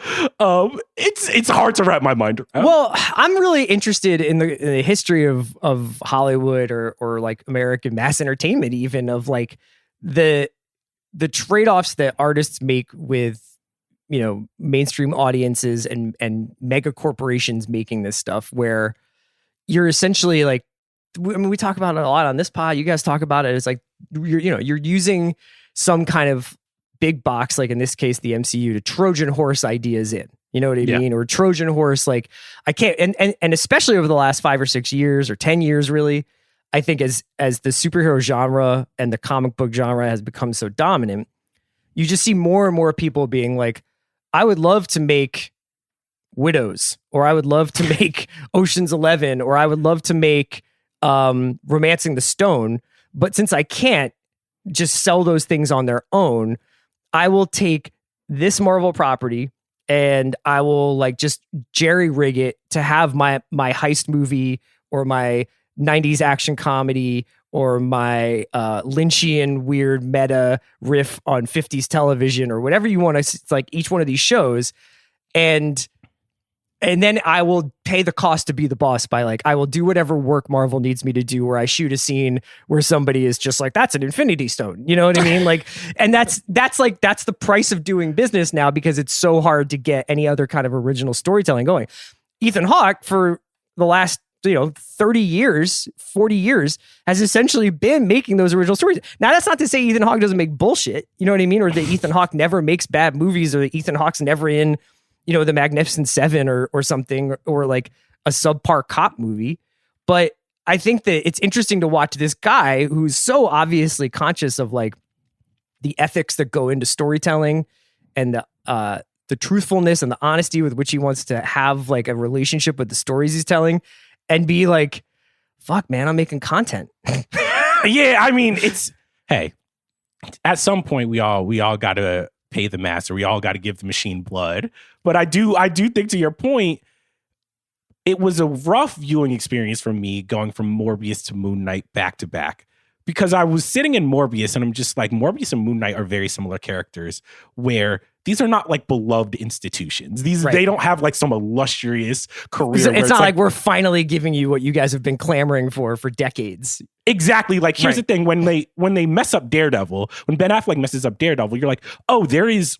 It's hard to wrap my mind around. Well, I'm really interested in the history of Hollywood or like American mass entertainment, even of like the trade-offs that artists make with, you know, mainstream audiences and mega corporations making this stuff, where you're essentially like, I mean, we talk about it a lot on this pod. You guys talk about it. It's like, you're using some kind of big box, like in this case, the MCU, to Trojan horse ideas in, you know what I mean? Or Trojan horse, like I can't, and especially over the last 5 or 6 years or 10 years, really, I think as the superhero genre and the comic book genre has become so dominant, you just see more and more people being like, I would love to make Widows, or I would love to make Ocean's 11, or I would love to make Romancing the Stone. But since I can't just sell those things on their own, I will take this Marvel property and I will like just jerry rig it to have my heist movie or my 90s action comedy or my Lynchian weird meta riff on 50s television or whatever you want to. It's like each one of these shows, and then I will pay the cost to be the boss by like, I will do whatever work Marvel needs me to do, where I shoot a scene where somebody is just like, that's an Infinity Stone. You know what I mean? Like, and that's the price of doing business now, because it's so hard to get any other kind of original storytelling going. Ethan Hawke, for the last 30 years, 40 years, has essentially been making those original stories. Now, that's not to say Ethan Hawke doesn't make bullshit, you know what I mean? Or that Ethan Hawke never makes bad movies, or that Ethan Hawke's never in, the Magnificent Seven or something, or like a subpar cop movie. But I think that it's interesting to watch this guy who's so obviously conscious of like the ethics that go into storytelling and the truthfulness and the honesty with which he wants to have like a relationship with the stories he's telling, and be like, fuck, man, I'm making content. Yeah, I mean, hey, at some point we all got to pay the master. We all got to give the machine blood. But I do think, to your point, it was a rough viewing experience for me going from Morbius to Moon Knight back to back, because I was sitting in Morbius and I'm just like, Morbius and Moon Knight are very similar characters, where these are not like beloved institutions. They don't have like some illustrious career. It's not like we're finally giving you what you guys have been clamoring for decades. Exactly. Like, here's the thing: when they mess up Daredevil, when Ben Affleck messes up Daredevil, you're like, oh, there is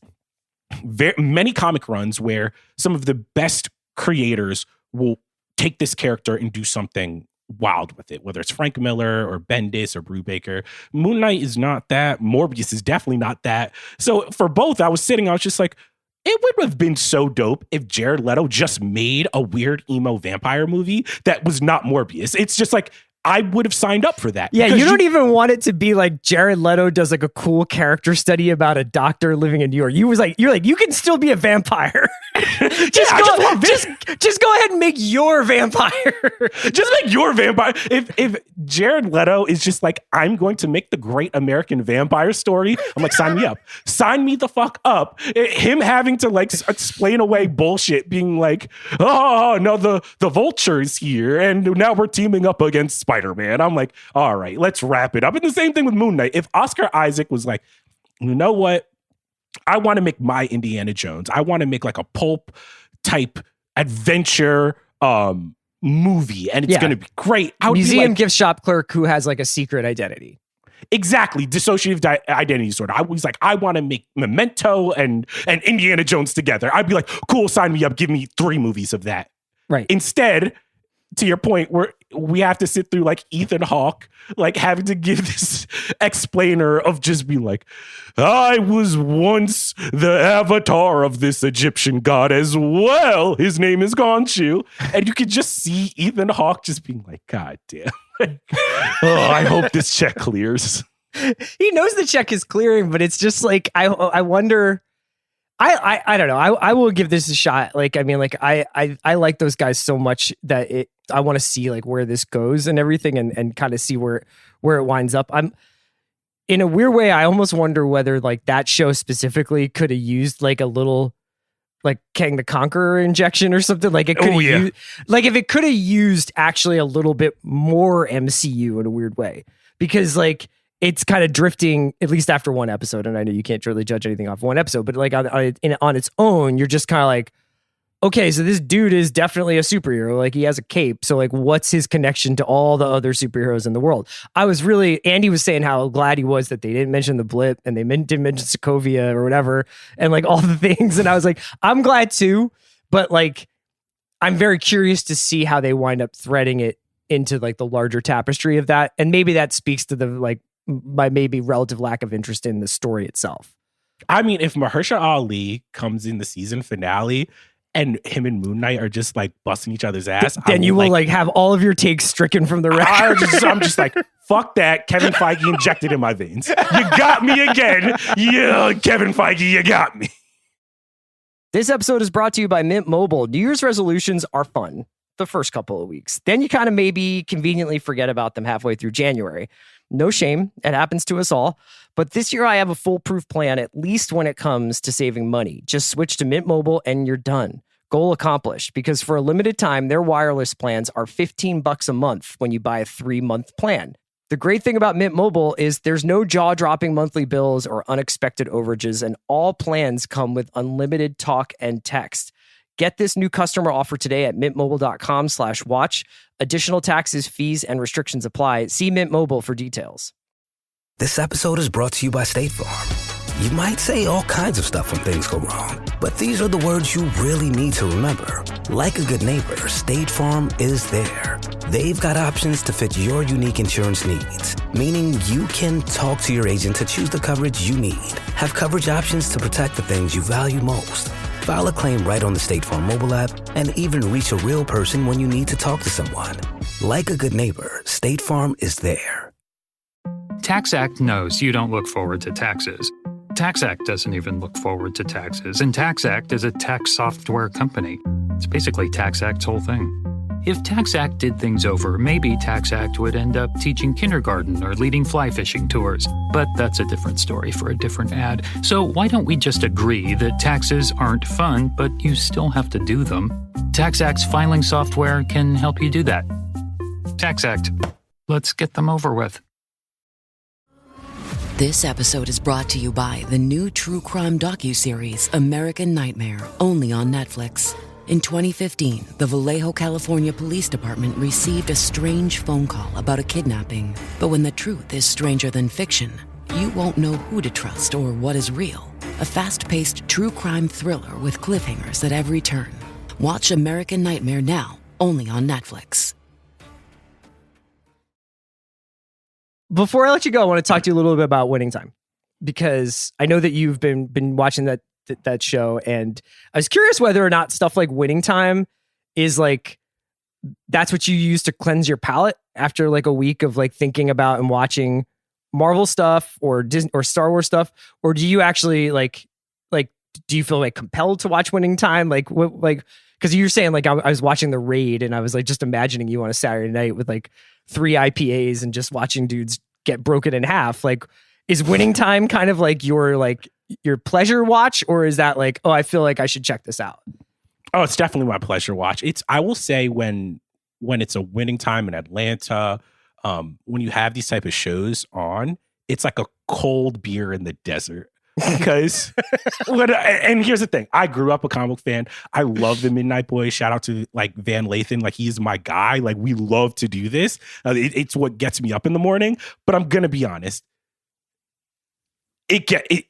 many comic runs where some of the best creators will take this character and do something wild with it, whether it's Frank Miller or Bendis or Brubaker. Moon Knight is not that. Morbius is definitely not that. So for both, I was just like, it would have been so dope if Jared Leto just made a weird emo vampire movie that was not Morbius. It's just like, I would have signed up for that. Yeah, you don't even want it to be like Jared Leto does like a cool character study about a doctor living in New York. You're like, you can still be a vampire. just go ahead and make your vampire. Just make your vampire. If Jared Leto is just like, I'm going to make the great American vampire story, I'm like, sign me up. Sign me the fuck up. Him having to like explain away bullshit, being like, oh no, the Vulture is here, and now we're teaming up against Spider-Man. I'm like, all right, let's wrap it up. And the same thing with Moon Knight. If Oscar Isaac was like, you know what? I want to make my Indiana Jones. I want to make like a pulp type adventure movie, and it's going to be great. Museum gift shop clerk who has like a secret identity. Exactly. Dissociative identity disorder. I was like, I want to make Memento and Indiana Jones together. I'd be like, cool, sign me up. Give me 3 movies of that. Right. Instead, to your point, we have to sit through like Ethan Hawke, like having to give this explainer of just be like, I was once the avatar of this Egyptian god as well. His name is Khonshu. And you could just see Ethan Hawke just being like, God damn. I hope this check clears. He knows the check is clearing, but it's just like, I wonder. I don't know. I will give this a shot. Like, I mean, like I like those guys so much that I want to see like where this goes and everything and kind of see where it winds up. I'm in a weird way. I almost wonder whether like that show specifically could have used like a little like Kang the Conqueror injection or something. Like it could have used, like if it could have used actually a little bit more MCU in a weird way, because like it's kind of drifting, at least after one episode. And I know you can't really judge anything off one episode, but like on its own, you're just kind of like, okay, so this dude is definitely a superhero. Like he has a cape. So like, what's his connection to all the other superheroes in the world? Andy was saying how glad he was that they didn't mention the blip and they didn't mention Sokovia or whatever. And like all the things. And I was like, I'm glad too, but like, I'm very curious to see how they wind up threading it into like the larger tapestry of that. And maybe that speaks to the like, my maybe relative lack of interest in the story itself. I mean, if Mahershala Ali comes in the season finale and him and Moon Knight are just like busting each other's ass, then you will like have all of your takes stricken from the record. I'm just like, fuck that. Kevin Feige injected in my veins. You got me again. Yeah, Kevin Feige, you got me. This episode is brought to you by Mint Mobile. New Year's resolutions are fun the first couple of weeks. Then you kind of maybe conveniently forget about them halfway through January. No shame. It happens to us all. But this year I have a foolproof plan, at least when it comes to saving money. Just switch to Mint Mobile and you're done. Goal accomplished, because for a limited time, their wireless plans are $15 a month when you buy a 3-month plan. The great thing about Mint Mobile is there's no jaw-dropping monthly bills or unexpected overages, and all plans come with unlimited talk and text. Get this new customer offer today at mintmobile.com/watch. Additional taxes, fees, and restrictions apply. See Mint Mobile for details. This episode is brought to you by State Farm. You might say all kinds of stuff when things go wrong, but these are the words you really need to remember. Like a good neighbor, State Farm is there. They've got options to fit your unique insurance needs, meaning you can talk to your agent to choose the coverage you need. Have coverage options to protect the things you value most. File a claim right on the State Farm mobile app, and even reach a real person when you need to talk to someone. Like a good neighbor, State Farm is there. TaxAct knows you don't look forward to taxes. TaxAct doesn't even look forward to taxes, and TaxAct is a tax software company. It's basically TaxAct's whole thing. If TaxAct did things over, maybe TaxAct would end up teaching kindergarten or leading fly fishing tours. But that's a different story for a different ad. So why don't we just agree that taxes aren't fun, but you still have to do them? TaxAct's filing software can help you do that. TaxAct. Let's get them over with. This episode is brought to you by the new true crime docuseries American Nightmare, only on Netflix. In 2015, the Vallejo, California Police Department received a strange phone call about a kidnapping. But when the truth is stranger than fiction, you won't know who to trust or what is real. A fast-paced true crime thriller with cliffhangers at every turn. Watch American Nightmare now, only on Netflix. Before I let you go, I want to talk to you a little bit about Winning Time, because I know that you've been watching that show, and I was curious whether or not stuff like Winning Time is like, that's what you use to cleanse your palate after like a week of like thinking about and watching Marvel stuff or Disney or Star Wars stuff, or do you actually like do you feel like compelled to watch Winning Time? Like what, like, because you're saying like I was watching The Raid and I was like just imagining you on a Saturday night with like 3 IPAs and just watching dudes get broken in half. Like, is Winning Time kind of like your pleasure watch, or is that like, oh, I feel like I should check this out? Oh, it's definitely my pleasure watch. I will say when it's a Winning Time in Atlanta, when you have these type of shows on, it's like a cold beer in the desert. because and here's the thing. I grew up a comic book fan. I love the Midnight Boys. Shout out to like Van Lathan. Like he's my guy. Like we love to do this. It's what gets me up in the morning. But I'm going to be honest. This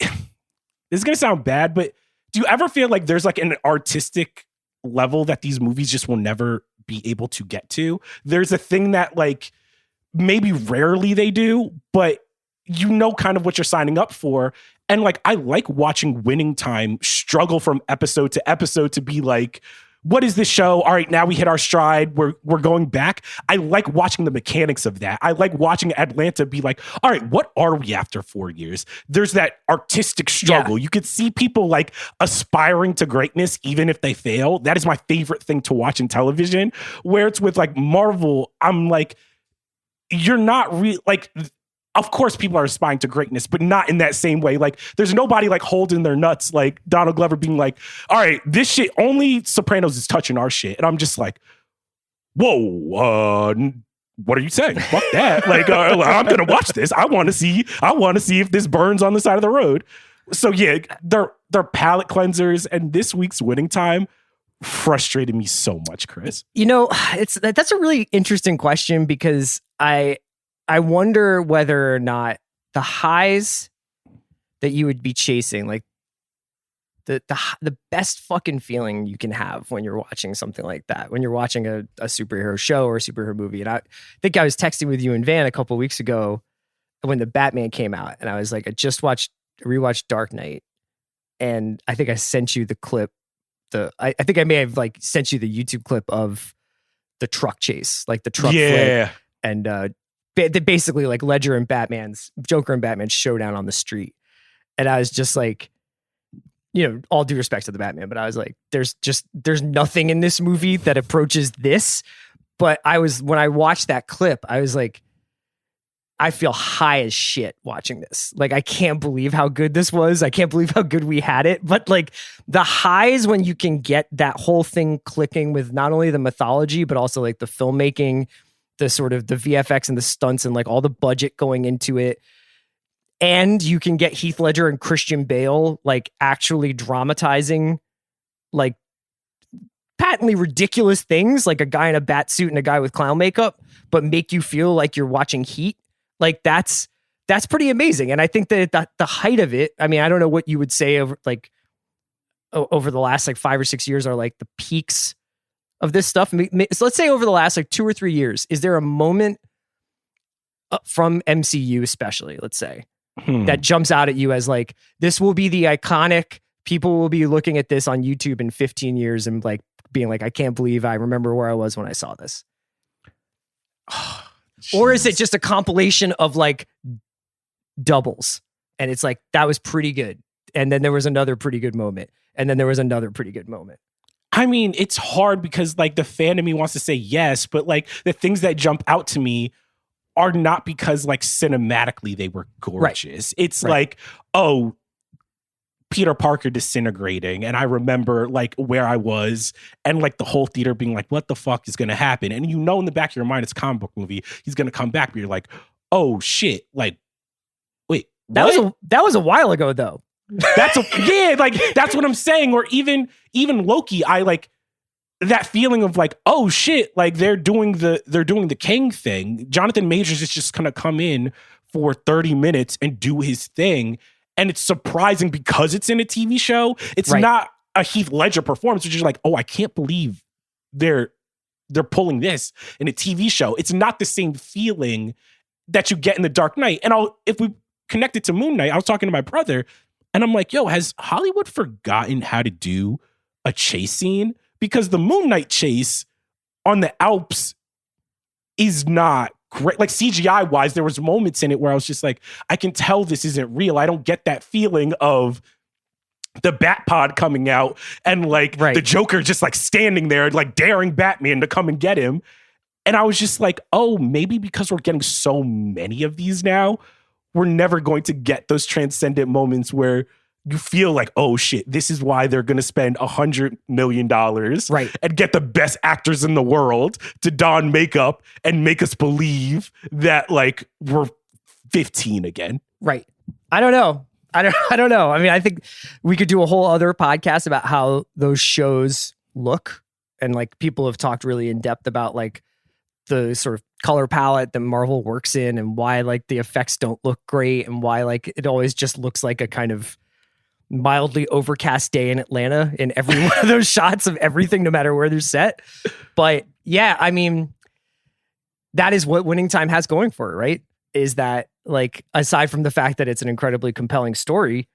is going to sound bad, but do you ever feel like there's like an artistic level that these movies just will never be able to get to? There's a thing that like maybe rarely they do, but you know kind of what you're signing up for. And like, I like watching Winning Time struggle from episode to episode to be like, what is this show? All right, now we hit our stride. We're going back. I like watching the mechanics of that. I like watching Atlanta be like, all right, what are we after 4 years? There's that artistic struggle. Yeah. You could see people like aspiring to greatness, even if they fail. That is my favorite thing to watch in television. Where it's with like Marvel, I'm like, you're not like, of course people are aspiring to greatness, but not in that same way. Like there's nobody like holding their nuts, like Donald Glover being like, all right, this shit, only Sopranos is touching our shit. And I'm just like, whoa, what are you saying? Fuck that. Like, I'm going to watch this. I want to see if this burns on the side of the road. So yeah, they're palate cleansers. And this week's Winning Time frustrated me so much, Chris. You know, that's a really interesting question because I wonder whether or not the highs that you would be chasing, like the best fucking feeling you can have when you're watching something like that, when you're watching a superhero show or a superhero movie. And I think I was texting with you and Van a couple of weeks ago when the Batman came out, and I was like, I just rewatched Dark Knight, and I think I sent you the clip. I think I may have like sent you the YouTube clip of the truck chase, like the truck flip, and basically like Joker and Batman's showdown on the street. And I was just like, you know, all due respect to the Batman, but I was like, there's nothing in this movie that approaches this. But when I watched that clip, I was like, I feel high as shit watching this. Like, I can't believe how good this was. I can't believe how good we had it. But like the highs when you can get that whole thing clicking with not only the mythology, but also like the filmmaking, the sort of the VFX and the stunts and like all the budget going into it. And you can get Heath Ledger and Christian Bale like actually dramatizing like patently ridiculous things, like a guy in a bat suit and a guy with clown makeup, but make you feel like you're watching Heat. Like that's pretty amazing. And I think that the height of it, I mean, I don't know what you would say over the last like 5 or 6 years are like the peaks of this stuff. So let's say over the last like 2 or 3 years, is there a moment from MCU especially, let's say, that jumps out at you as like, this will be the iconic, people will be looking at this on YouTube in 15 years and like being like, I can't believe I remember where I was when I saw this. Or is it just a compilation of like doubles? And it's like, that was pretty good. And then there was another pretty good moment. And then there was another pretty good moment. I mean, it's hard because like the fan of me wants to say yes, but like the things that jump out to me are not because like cinematically they were gorgeous. Right. It's like, oh, Peter Parker disintegrating. And I remember like where I was and like the whole theater being like, what the fuck is going to happen? And you know, in the back of your mind, it's a comic book movie. He's going to come back. But you're like, oh shit. Like, wait, that was a while ago though. That's what I'm saying. Or even Loki, I like that feeling of like, oh shit, like they're doing the King thing. Jonathan Majors is just going to come in for 30 minutes and do his thing. And it's surprising because it's in a TV show. It's not a Heath Ledger performance, which is like, oh, I can't believe they're pulling this in a TV show. It's not the same feeling that you get in The Dark Knight. And if we connect it to Moon Knight, I was talking to my brother and I'm like, yo, has Hollywood forgotten how to do a chase scene? Because the Moon Knight chase on the Alps is not great. Like CGI wise, there was moments in it where I was just like, I can tell this isn't real. I don't get that feeling of the Bat Pod coming out and like the Joker just like standing there, like daring Batman to come and get him. And I was just like, oh, maybe because we're getting so many of these now, we're never going to get those transcendent moments where you feel like, oh shit, this is why they're going to spend $100 million and get the best actors in the world to don makeup and make us believe that like we're 15 again. Right. I don't know. I don't know. I mean, I think we could do a whole other podcast about how those shows look, and like people have talked really in depth about like the sort of color palette that Marvel works in, and why like the effects don't look great, and why like it always just looks like a kind of mildly overcast day in Atlanta in every one of those shots of everything, no matter where they're set. But yeah, I mean, that is what Winning Time has going for it, right? Is that like, aside from the fact that it's an incredibly compelling story,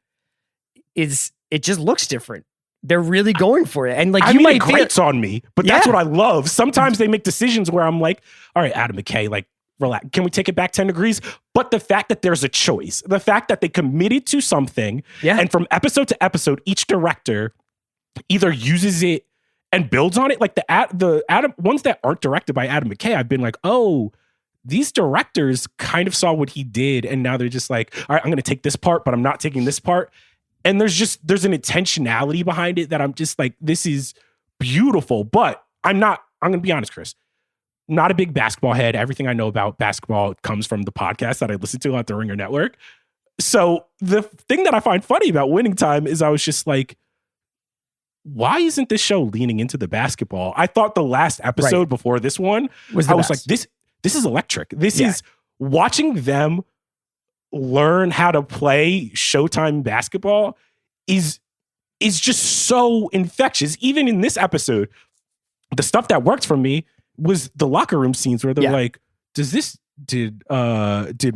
it just looks different. They're really going for it. And like, you might it grates on me, but that's what I love. Sometimes they make decisions where I'm like, all right, Adam McKay, like, relax. Can we take it back 10 degrees? But the fact that there's a choice, the fact that they committed to something, and from episode to episode, each director either uses it and builds on it. Like the ones that aren't directed by Adam McKay, I've been like, oh, these directors kind of saw what he did, and now they're just like, all right, I'm going to take this part, but I'm not taking this part. And there's an intentionality behind it that I'm just like, this is beautiful. But I'm going to be honest, Chris, not a big basketball head. Everything I know about basketball comes from the podcast that I listen to on the Ringer Network. So the thing that I find funny about Winning Time is I was just like, why isn't this show leaning into the basketball? I thought the last episode before this one, I was like, this is electric. This is watching them learn how to play Showtime basketball is just so infectious. Even in this episode, the stuff that worked for me was the locker room scenes where they're like, did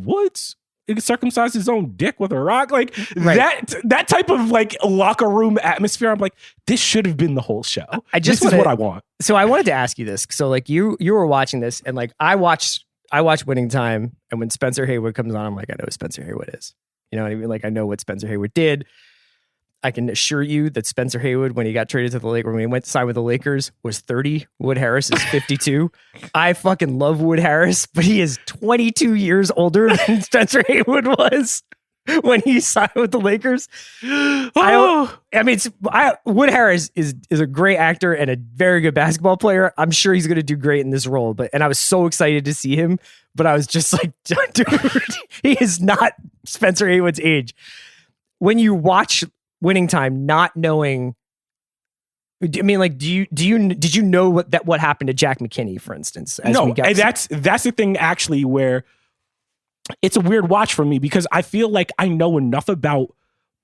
Woods circumcise his own dick with a rock? Like that type of like locker room atmosphere. I'm like, this should have been the whole show. This is what I want. So I wanted to ask you this. So like you were watching this, and like I watched Winning Time, and when Spencer Haywood comes on, I'm like, I know who Spencer Haywood is. You know what I mean? Like, I know what Spencer Haywood did. I can assure you that Spencer Haywood, when he got traded to the Lakers, when he went to sign with the Lakers, was 30. Wood Harris is 52. I fucking love Wood Harris, but he is 22 years older than Spencer Haywood was when he signed with the Lakers. Wood Harris is a great actor and a very good basketball player. I'm sure he's going to do great in this role. And I was so excited to see him, but I was just like, dude, he is not Spencer Haywood's age. When you watch Winning Time, not knowing, I mean, like, did you know what happened to Jack McKinney, for instance? No, and that's the thing actually where it's a weird watch for me, because I feel like I know enough about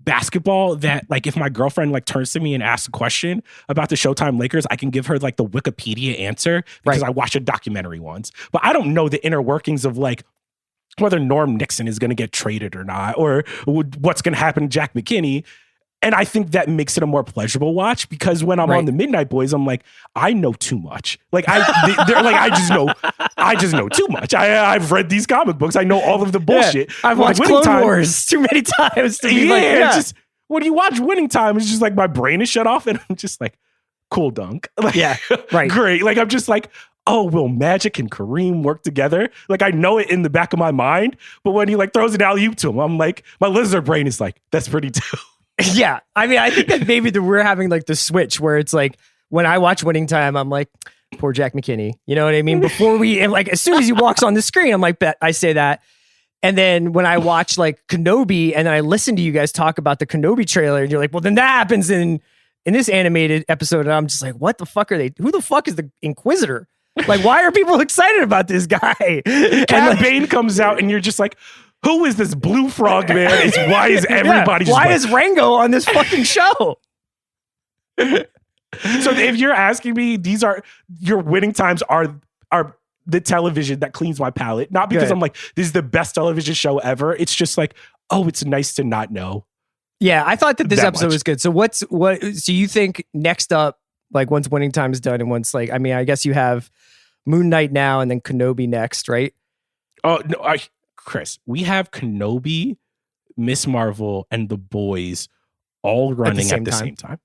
basketball that like if my girlfriend like turns to me and asks a question about the Showtime Lakers, I can give her like the Wikipedia answer because I watched a documentary once. But I don't know the inner workings of like whether Norm Nixon is going to get traded or not, or what's going to happen to Jack McKinney. And I think that makes it a more pleasurable watch, because when I'm on the Midnight Boys, I'm like, I know too much. Like they're like, I just know too much. I've read these comic books. I know all of the bullshit. I've watched Clone Wars too many times to be just when you watch Winning Time, it's just like my brain is shut off, and I'm just like, cool dunk. Like, great. Like I'm just like, oh, will Magic and Kareem work together? Like I know it in the back of my mind, but when he like throws an alley-oop to him, I'm like, my lizard brain is like, that's pretty too. Yeah. I mean, I think that maybe we're having like the switch where it's like, when I watch Winning Time, I'm like, poor Jack McKinney. You know what I mean? Before and like, as soon as he walks on the screen, I'm like, I say that. And then when I watch like Kenobi, and then I listen to you guys talk about the Kenobi trailer, and you're like, well, then that happens in this animated episode. And I'm just like, what the fuck are they? Who the fuck is the Inquisitor? Like, why are people excited about this guy? Cad Bane comes out, and you're just like, who is this blue frog man? Why is everybody why is Rango on this fucking show? So if you're asking me, these are your Winning Times are the television that cleans my palate. Not because I'm like, this is the best television show ever. It's just like, oh, it's nice to not know. Yeah, I thought that this episode was good. So so you think next up, like once Winning Time is done, and once like, I mean, I guess you have Moon Knight now and then Kenobi next, right? Oh, no, Chris, we have Kenobi, Miss Marvel, and The Boys all running at the same time.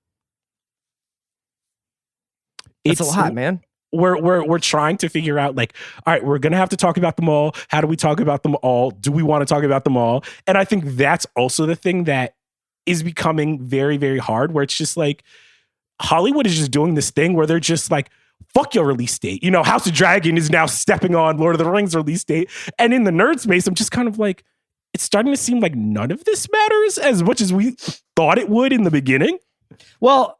It's a lot, man. We're trying to figure out like, all right, we're going to have to talk about them all. How do we talk about them all? Do we want to talk about them all? And I think that's also the thing that is becoming very, very hard, where it's just like Hollywood is just doing this thing where they're just like, fuck your release date. You know, House of Dragon is now stepping on Lord of the Rings release date. And in the nerd space, I'm just kind of like, it's starting to seem like none of this matters as much as we thought it would in the beginning. Well,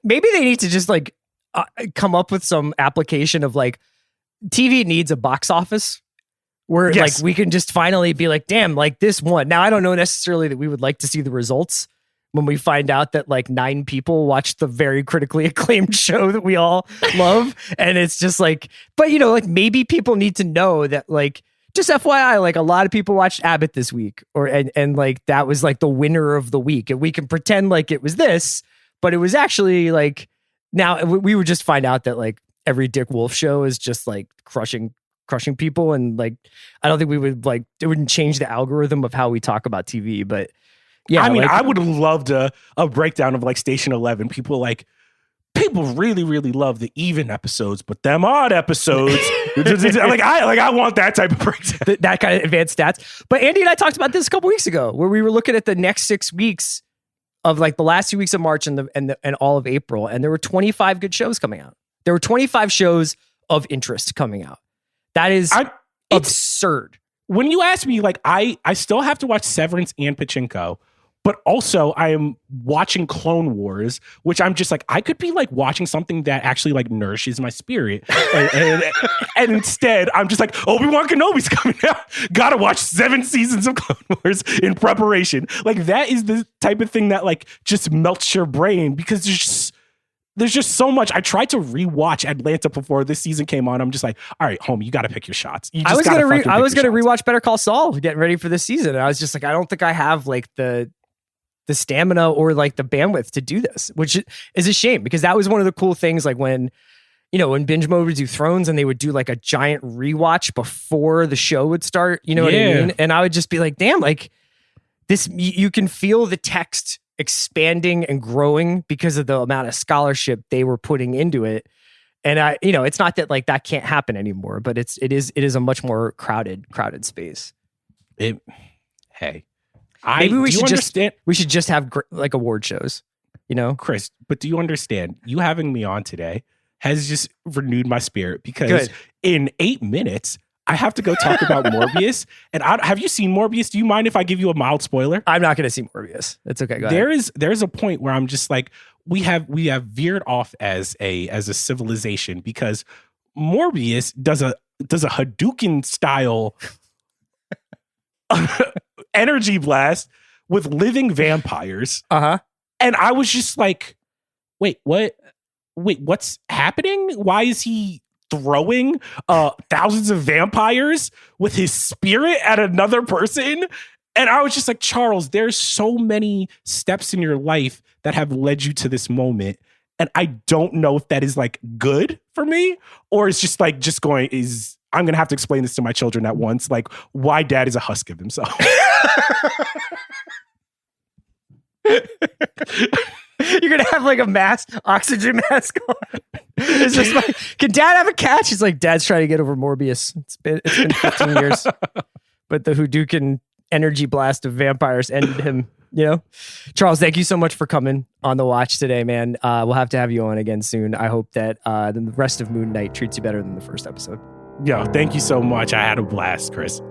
maybe they need to just like come up with some application of like TV needs a box office where like we can just finally be like, damn, like this one. Now, I don't know necessarily that we would like to see the results when we find out that like 9 people watched the very critically acclaimed show that we all love. And it's just like, but like maybe people need to know that like, just FYI, like a lot of people watched Abbott this week and like that was like the winner of the week. And we can pretend like it was this, but it was actually like, now we would just find out that like every Dick Wolf show is just like crushing people. And like, I don't think we would like, it wouldn't change the algorithm of how we talk about TV, but yeah. I mean, like, I would have loved a breakdown of like Station 11. People really, really love the even episodes, but them odd episodes, I want that type of breakdown. That kind of advanced stats. But Andy and I talked about this a couple weeks ago, where we were looking at the next 6 weeks of like the last 2 weeks of March and all of April, and there were 25 good shows coming out. There were 25 shows of interest coming out. That is absurd. When you ask me, like, I still have to watch Severance and Pachinko. But also, I am watching Clone Wars, which I'm just like, I could be like watching something that actually like nourishes my spirit. And instead, I'm just like, Obi-Wan Kenobi's coming out. Gotta watch 7 seasons of Clone Wars in preparation. Like, that is the type of thing that like just melts your brain because there's just so much. I tried to rewatch Atlanta before this season came on. I'm just like, all right, homie, you got to pick your shots. I was gonna rewatch Better Call Saul, getting ready for this season. And I was just like, I don't think I have like the stamina or like the bandwidth to do this, which is a shame because that was one of the cool things. Like when Binge Mode would do Thrones and they would do like a giant rewatch before the show would start, you know what I mean? And I would just be like, damn, like this, you can feel the text expanding and growing because of the amount of scholarship they were putting into it. And it's not that like that can't happen anymore, but it is a much more crowded space. Maybe we should just have like award shows, Chris, but do you understand? You having me on today has just renewed my spirit because in 8 minutes, I have to go talk about Morbius. And have you seen Morbius? Do you mind if I give you a mild spoiler? I'm not going to see Morbius. It's okay. Go ahead. There's a point where I'm just like, we have veered off as a civilization because Morbius does a Hadouken style energy blast with living vampires. And I was just like, wait, what's happening? Why is he throwing thousands of vampires with his spirit at another person? And I was just like, Charles, there's so many steps in your life that have led you to this moment. And I don't know if that is like good for me or it's just like I'm going to have to explain this to my children at once, like why dad is a husk of himself. You're going to have like a oxygen mask on. It's just like, can dad have a catch? He's like, dad's trying to get over Morbius. It's been 15 years. But the Hadouken energy blast of vampires ended him, Charles, thank you so much for coming on The Watch today, man. We'll have to have you on again soon. I hope that the rest of Moon Knight treats you better than the first episode. Yo, thank you so much. I had a blast, Chris.